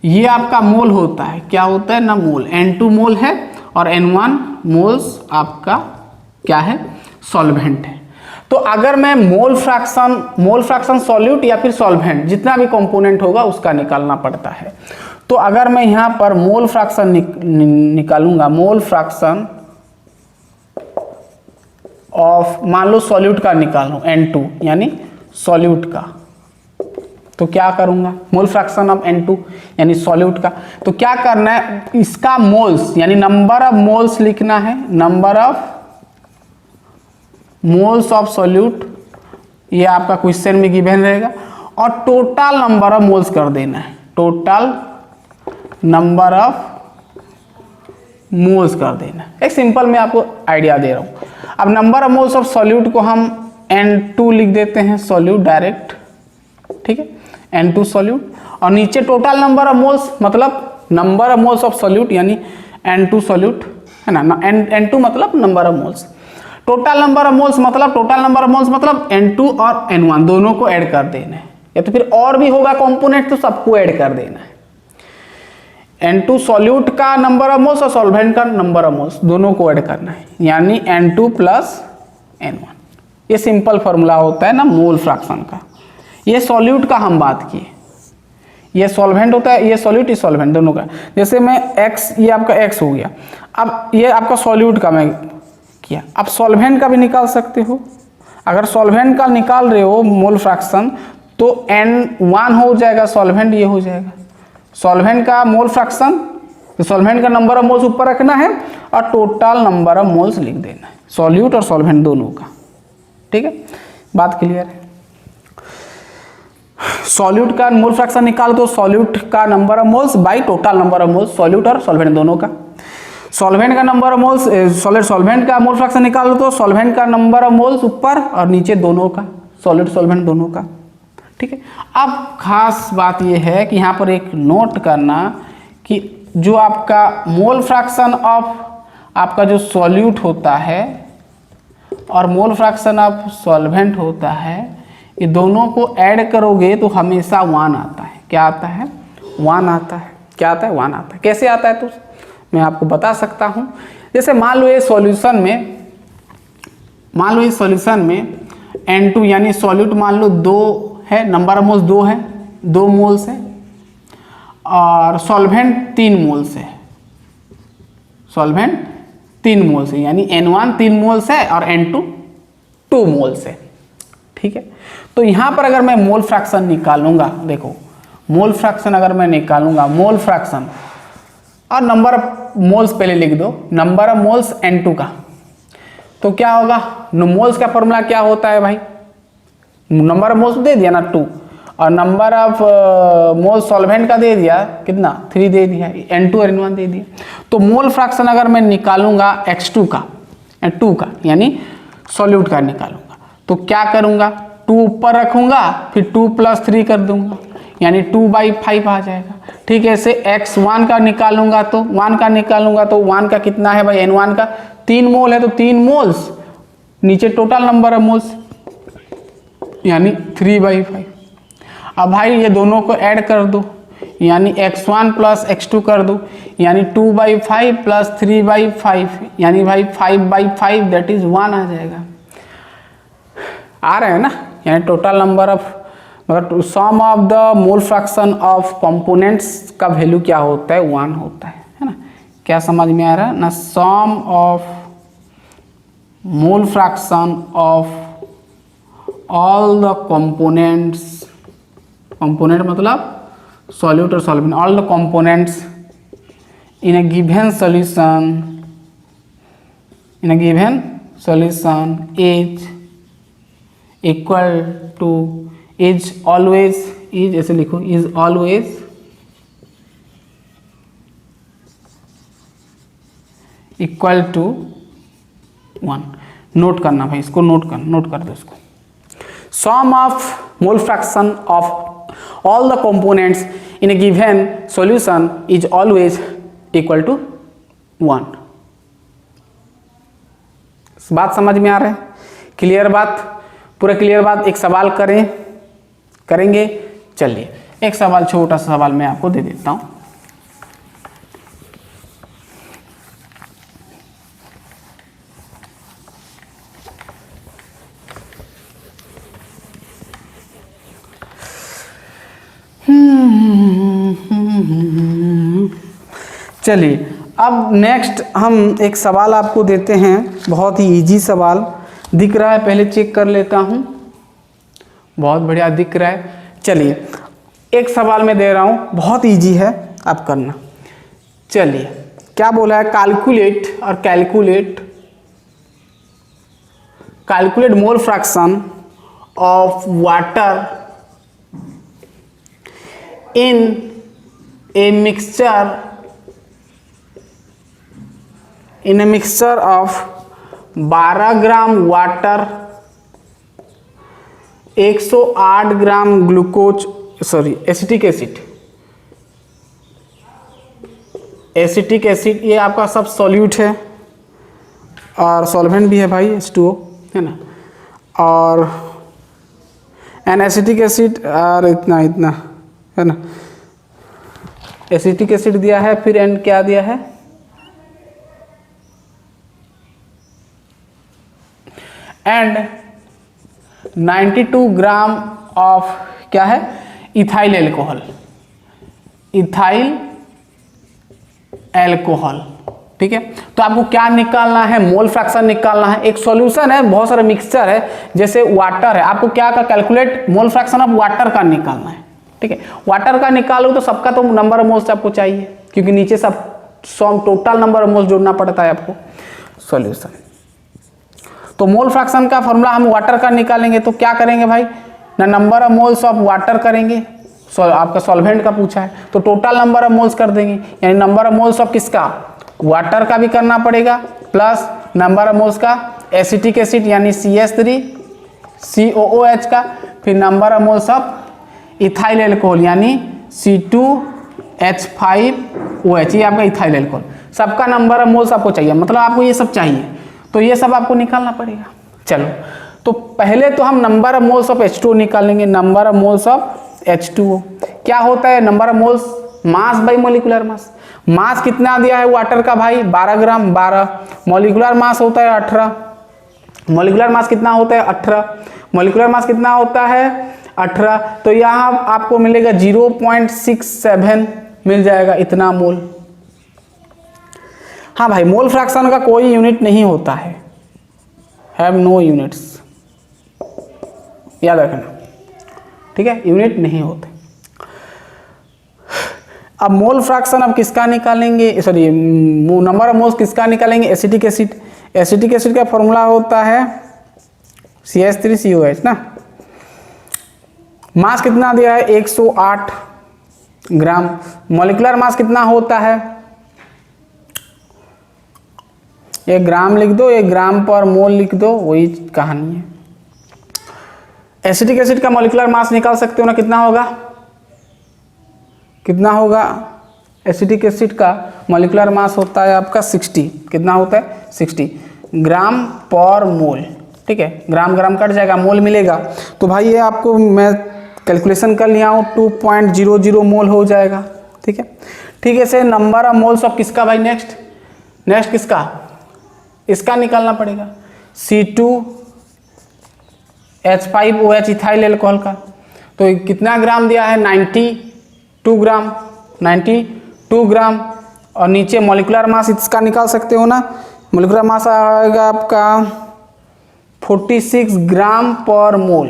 Speaker 1: ये आपका मोल होता है, क्या होता है ना, मोल। N2 मोल है और N1 मोल्स आपका क्या है, सॉल्वेंट है। तो अगर मैं मोल फ्रैक्शन सॉल्यूट या फिर सॉल्वेंट, जितना भी कंपोनेंट होगा उसका निकालना पड़ता है। तो अगर मैं यहाँ पर मोल फ्रैक्शन निकालूंगा, मोल फ्रैक्शन ऑफ, मान लो सॉल्यूट का निकाल लूँ N2 यानी सॉल्यूट का, तो क्या करूंगा, मोल फ्रैक्शन ऑफ N2 यानी सॉल्यूट का, तो क्या करना है, इसका मोल्स यानी नंबर ऑफ मोल्स लिखना है, number of moles of solute, ये आपका क्वेश्चन में गिवन रहेगा, और टोटल नंबर ऑफ मोल्स कर देना है, टोटल नंबर ऑफ मोल्स कर देना है। एक सिंपल मैं आपको आइडिया दे रहा हूं। अब number of moles of solute को हम N2 लिख देते हैं, सॉल्यूट डायरेक्ट, ठीक है, N2 सॉल्यूट, और नीचे टोटल नंबर ऑफ मोल्स मतलब number of moles of solute यानी N2 सॉल्यूट है ना, N2 मतलब number of moles, total number of moles मतलब टोटल नंबर ऑफ मोल्स मतलब N2 और N1 दोनों को ऐड कर देना है, या तो फिर और भी होगा कंपोनेंट तो सबको ऐड कर देना है। N2 सॉल्यूट का नंबर ऑफ मोल्स और सॉल्वेंट का नंबर ऑफ मोल्स दोनों को ऐड करना है, यानी N2 प्लस N1। ये सिंपल फॉर्मूला होता है ना मोल फ्रैक्शन का। ये सॉल्यूट का हम बात किए, ये सॉल्वेंट होता है, ये सॉल्यूट, ये सॉल्वेंट दोनों का। जैसे मैं x, ये आपका x हो गया, अब ये आपका सॉल्यूट का मैं किया, अब सॉल्वेंट का भी निकाल सकते हो। अगर सॉल्वेंट का निकाल रहे हो मोल फ्रैक्शन तो N1 हो जाएगा, सॉल्वेंट ये हो जाएगा, सॉल्वेंट का मोल फ्रैक्शन, तो सॉल्वेंट का नंबर ऑफ मोल्स ऊपर रखना है और टोटल नंबर ऑफ मोल्स लिख देना है, सॉल्यूट और सॉल्वेंट दोनों का, ठीक है, बात क्लियर है। सॉल्यूट का मोल फ्रैक्शन निकाल दो, सॉल्यूट का number of moles by total number of moles, solute और सॉल्वेंट दोनों का। सॉल्वेंट का नंबर ऑफ मोल्स, सॉल्वेंट का मोल फ्रैक्शन निकाल दो तो सॉल्वेंट का नंबर ऑफ मोल्स ऊपर और नीचे दोनों का, सॉल्यूट सॉल्वेंट दोनों का, ठीक है। अब खास बात यह है कि यहाँ पर एक नोट करना कि जो आपका मोल फ्रैक्शन ऑफ आपका जो सॉल्यूट होता है और मोल फ्रैक्शन ऑफ सॉल्वेंट होता है, ये दोनों को ऐड करोगे तो हमेशा 1 आता है। क्या आता है? 1 आता है। क्या आता है? 1 आता है। कैसे आता है तो मैं आपको बता सकता हूँ। जैसे मान लो ये सॉल्यूशन में N2 यानी सॉल्यूट मान लो 2 है, नंबर ऑफ मोल्स 2 है, 2 मोल्स है, और सॉल्वेंट 3 मोल्स है। सॉल्वेंट 3 मोल्स है, यानी N1 3 मोल्स है और N2 2 मोल्स है। ठीक है, तो यहां पर अगर मैं मोल फ्रैक्शन निकालूंगा, देखो मोल फ्रैक्शन अगर मैं निकालूंगा, मोल फ्रैक्शन और नंबर ऑफ मोल्स पहले लिख दो, नंबर ऑफ मोल्स N2 का, तो क्या होगा? मोल्स का फॉर्मूला क्या होता है भाई? नंबर ऑफ मोल्स दे दिया ना 2, और नंबर ऑफ मोल्स सॉल्वेंट का दे दिया कितना? 3 दे दिया, N2 और N1 दे दिया। तो मोल फ्रैक्शन अगर मैं निकालूंगा X2 का, 2 का यानी सॉल्यूट का निकालूंगा, तो क्या करूंगा? 2 ऊपर रखूंगा, फिर 2 + 3 कर दूंगा, यानी 2/5 आ जाएगा। ठीक है, ऐसे X1 का निकालूंगा तो 1 का निकालूंगा तो 1 का कितना है भाई? N1 का 3 मोल है, तो 3 मोल्स, नीचे टोटल नंबर ऑफ मोल्स यानी 3/5। अब भाई ये दोनों को ऐड कर दो, यानी X1 + X2 कर दो, यानी 2/5 + 3/5, यानी भाई 5/5 दैट इज 1 आ जाएगा। आ रहे हैं ना? यानी टोटल नंबर ऑफ, मगर sum of the mole fraction of components का वैल्यू क्या होता है? 1 होता है ना? क्या समझ में आ रहा है ना? Sum of mole fraction of all the components, component मतलब सॉल्यूट और solvent, all the components in a given solution is equal to is always, is ऐसे लिखो, is always equal to 1। Note करना भाई, इसको नोट कर दो इसको। Sum of mole fraction of all the components in a given solution is always equal to 1। बात समझ में आ रहा है? क्लियर बात? पूरा क्लियर बात? एक सवाल करेंगे। चलिए एक सवाल, छोटा सा सवाल मैं आपको दे देता हूं। चलिए अब नेक्स्ट हम एक सवाल आपको देते हैं, बहुत ही इजी सवाल दिख रहा है, पहले चेक कर लेता हूं। बहुत बढ़िया दिख रहा है। चलिए एक सवाल मैं दे रहा हूं, बहुत इजी है, आप करना। चलिए क्या बोला है? Calculate mole fraction of water in a mixture of 12 gram water, 108 gram glucose, acetic acid, ये आपका सब सॉल्यूट है और सॉल्वेंट भी है भाई, H2O है ना, और एन एसिटिक एसिड और इतना है ना, एसिटिक एसिड दिया है, फिर एंड क्या दिया है? एंड 92 ग्राम ऑफ क्या है? Ethyl alcohol. ठीक है, तो आपको क्या निकालना है? मोल फ्रैक्शन निकालना है। एक सॉल्यूशन है, बहुत सारा मिक्सचर है, जैसे वाटर है, आपको क्या का calculate mole fraction of water का निकालना है। ठीक है, वाटर का निकालो तो सबका तो नंबर ऑफ मोल्स आपको चाहिए, क्योंकि नीचे सब टोटल नंबर ऑफ मोल्स जोड़ना पड़ता है आपको सॉल्यूशन। तो मोल फ्रैक्शन का फॉर्मूला हम वाटर का निकालेंगे, तो क्या करेंगे भाई? ना number of moles of water करेंगे, आपका सॉल्वेंट का पूछा है तो टोटल नंबर ऑफ मोल्स कर देंगे, यानी नंबर ऑफ मोल्स ऑफ किसका? वाटर का भी करना पड़ेगा, प्लस नंबर ऑफ मोल्स का एसिटिक एसिड यानी CH3 COOH का, फिर number of moles of ethyl alcohol यानी C2H5OH, ये आपका इथाइल एल्कोहल। सबका नंबर ऑफ मोल्स आपको चाहिए, मतलब आपको ये सब चाहिए, तो ये सब आपको निकालना पड़ेगा। चलो, तो पहले तो हम number of moles of H2O निकालेंगे। Number of moles of H2O क्या होता है? Number of moles mass by molecular mass. Mass कितना दिया है वाटर का भाई? 12 ग्राम, 12। मोलिकुलर मास होता है 18। मोलिकुलर मास कितना होता है? 18। मोलिकुलर मास कितना होता है? 18। तो यहाँ आपको मिलेगा 0.67 मिल जाएगा, इतना मोल। हाँ भाई, मोल फ्रैक्शन का कोई यूनिट नहीं होता है, हैव नो यूनिट्स, याद रखना, ठीक है, यूनिट नहीं होते। अब मोल फ्रैक्शन अब किसका निकालेंगे, सॉरी नंबर ऑफ मोल्स किसका निकालेंगे? Acetic acid. एसिटिक एसिड का फॉर्मूला होता है CH3COH ना। मास कितना दिया है? 108 ग्राम। मॉलिक्यूलर मास कितना होता है? 1 ग्राम लिख दो, 1 ग्राम पर मोल लिख दो, वही कहानी है। एसिटिक एसिड का मॉलिक्यूलर मास निकाल सकते हो ना, कितना होगा? कितना होगा? एसिटिक एसिड का मॉलिक्यूलर मास होता है आपका 60। कितना होता है? 60 ग्राम पर मोल, ठीक है। ग्राम ग्राम कट जाएगा, मोल मिलेगा। तो भाई ये आपको मैं कैलकुलेशन कर लिया हूँ, 2.00 मोल हो जाएगा, ठीक है। ठीक है से नंबर ऑफ मोल्स ऑफ किसका भाई? नेक्स्ट किसका? इसका निकालना पड़ेगा, C2H5OH इथाइल एल्कोहल का। तो कितना ग्राम दिया है? 92 ग्राम, 92 ग्राम। और नीचे मॉलिक्यूलर मास इसका निकाल सकते हो ना, मॉलिक्यूलर मास आएगा आपका 46 ग्राम पर मोल,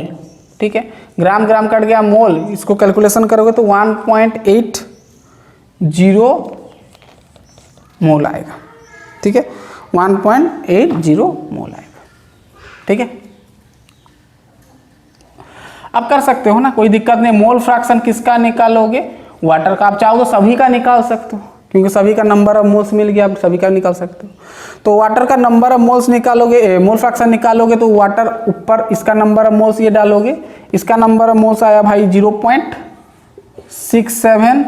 Speaker 1: ठीक है। ग्राम ग्राम कट गया, मोल, इसको कैलकुलेशन करोगे तो 1.80 मोल आएगा, ठीक है, 1.80 मोल आएगा, ठीक है। अब कर सकते हो ना, कोई दिक्कत नहीं। मोल फ्रैक्शन किसका निकालोगे? वाटर का। आप चाहो तो सभी का निकाल सकते हो, क्योंकि सभी का नंबर ऑफ मोल्स मिल गया, आप सभी का निकाल सकते हो। तो वाटर का नंबर ऑफ मोल्स निकालोगे, मोल फ्रैक्शन निकालोगे तो वाटर ऊपर इसका नंबर ऑफ मोल्स ये डालोगे, इसका नंबर ऑफ मोल्स आया भाई 0.67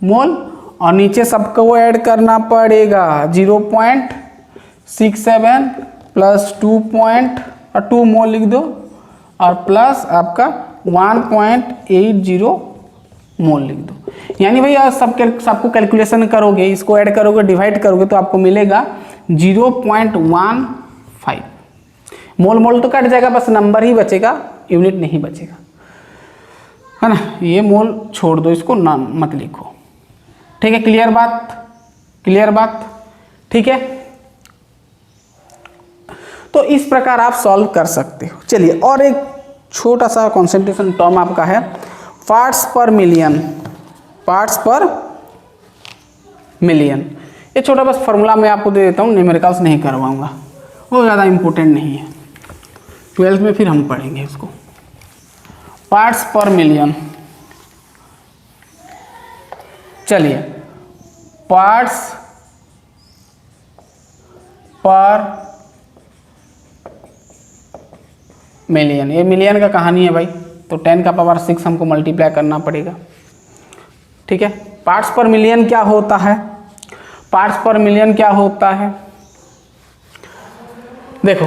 Speaker 1: मोल, और नीचे सबको ऐड करना पड़ेगा 0.67 प्लस 2 मोल लिख दो, और प्लस आपका 1.80 मोल लिख दो। यानी भैया सबको कैलकुलेशन करोगे, इसको ऐड करोगे, डिवाइड करोगे तो आपको मिलेगा 0.15 मोल। मोल तो कट जाएगा, बस नंबर ही बचेगा, यूनिट नहीं बचेगा, है ना। ये मोल छोड़ दो, इसको ना मत लिखो, ठीक है। क्लियर बात? क्लियर बात, ठीक है। तो इस प्रकार आप सॉल्व कर सकते हो। चलिए, और एक छोटा सा कॉन्सेंट्रेशन टर्म आपका है पार्ट्स पर मिलियन। पार्ट्स पर मिलियन, ये छोटा बस फॉर्मूला मैं आपको दे देता हूँ, न्यूमेरिकल्स नहीं करवाऊंगा, वो ज़्यादा इंपॉर्टेंट नहीं है, 12th में फिर हम पढ़ेंगे इसको। पार्ट्स पर मिलियन, चलिए, पार्ट्स पर मिलियन, ये मिलियन का कहानी है भाई, तो 10 का पावर 6 हमको मल्टीप्लाई करना पड़ेगा, ठीक है। पार्ट्स पर मिलियन क्या होता है? पार्ट्स पर मिलियन क्या होता है? देखो,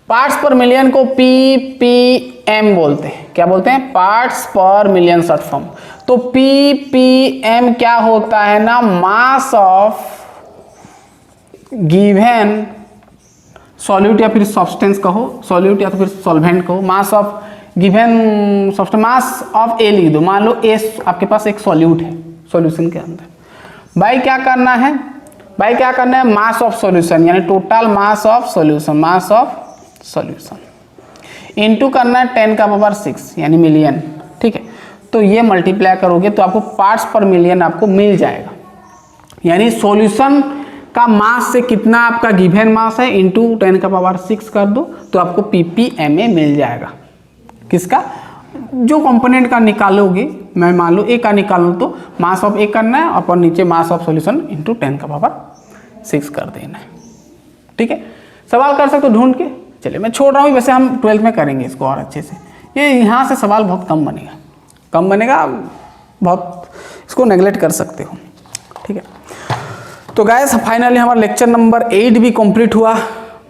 Speaker 1: पार्ट्स पर मिलियन को ppm बोलते हैं। क्या बोलते हैं? पार्ट्स पर मिलियन शॉर्ट फॉर्म। तो ppm क्या होता है ना, मास ऑफ गिवन सॉल्यूट या फिर सब्सटेंस कहो, सॉल्यूट या तो फिर सॉल्वेंट कहो, mass of given substance, mass of A लिख दो। मान लो ए आपके पास एक सॉल्यूट है सॉल्यूशन के अंदर, भाई क्या करना है? भाई क्या करना है? मास ऑफ सॉल्यूशन, यानी total mass of solution, mass of solution into करना है 10 का पावर 6 यानी मिलियन, ठीक है। तो ये मल्टीप्लाई करोगे तो आपको पार्ट्स पर मिलियन आपको मिल जाएगा, यानी सॉल्यूशन का मास से कितना आपका गिवन मास है इंटू 10 का पावर 6 कर दो तो आपको ppma मिल जाएगा। किसका? जो कंपोनेंट का निकालोगे, मैं मान लो ए का निकालूँ तो मास ऑफ ए करना है और नीचे मास ऑफ सॉल्यूशन इंटू 10 का पावर 6 कर देना है, ठीक है। सवाल कर सकते हो ढूंढ के। चलिए मैं छोड़ रहा हूँ, वैसे हम 12th में करेंगे इसको और अच्छे से। ये यहाँ से सवाल बहुत कम बनेगा, बहुत, इसको नेगलेक्ट कर सकते हो, ठीक है। तो गाइस फाइनली हमारा लेक्चर नंबर 8 भी कंप्लीट हुआ,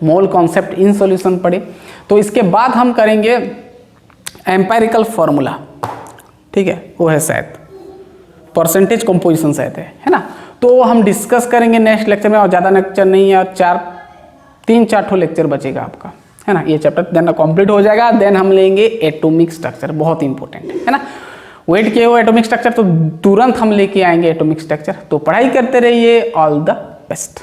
Speaker 1: मोल कॉन्सेप्ट इन सॉल्यूशन पढ़े। तो इसके बाद हम करेंगे एम्पेरिकल फॉर्मूला, ठीक है, वो है शायद परसेंटेज कंपोजिशन शायद है ना। तो हम डिस्कस करेंगे नेक्स्ट लेक्चर में, और ज़्यादा लेक्चर नहीं है, और 3-4 लेक्चर बचेगा आपका, है ना। ये चैप्टर देन कंप्लीट हो जाएगा, देन हम लेंगे एटॉमिक स्ट्रक्चर, बहुत इंपॉर्टेंट है ना। वेट किए हो एटॉमिक स्ट्रक्चर तो तुरंत हम लेके आएंगे एटॉमिक स्ट्रक्चर। तो पढ़ाई करते रहिए, ऑल द बेस्ट।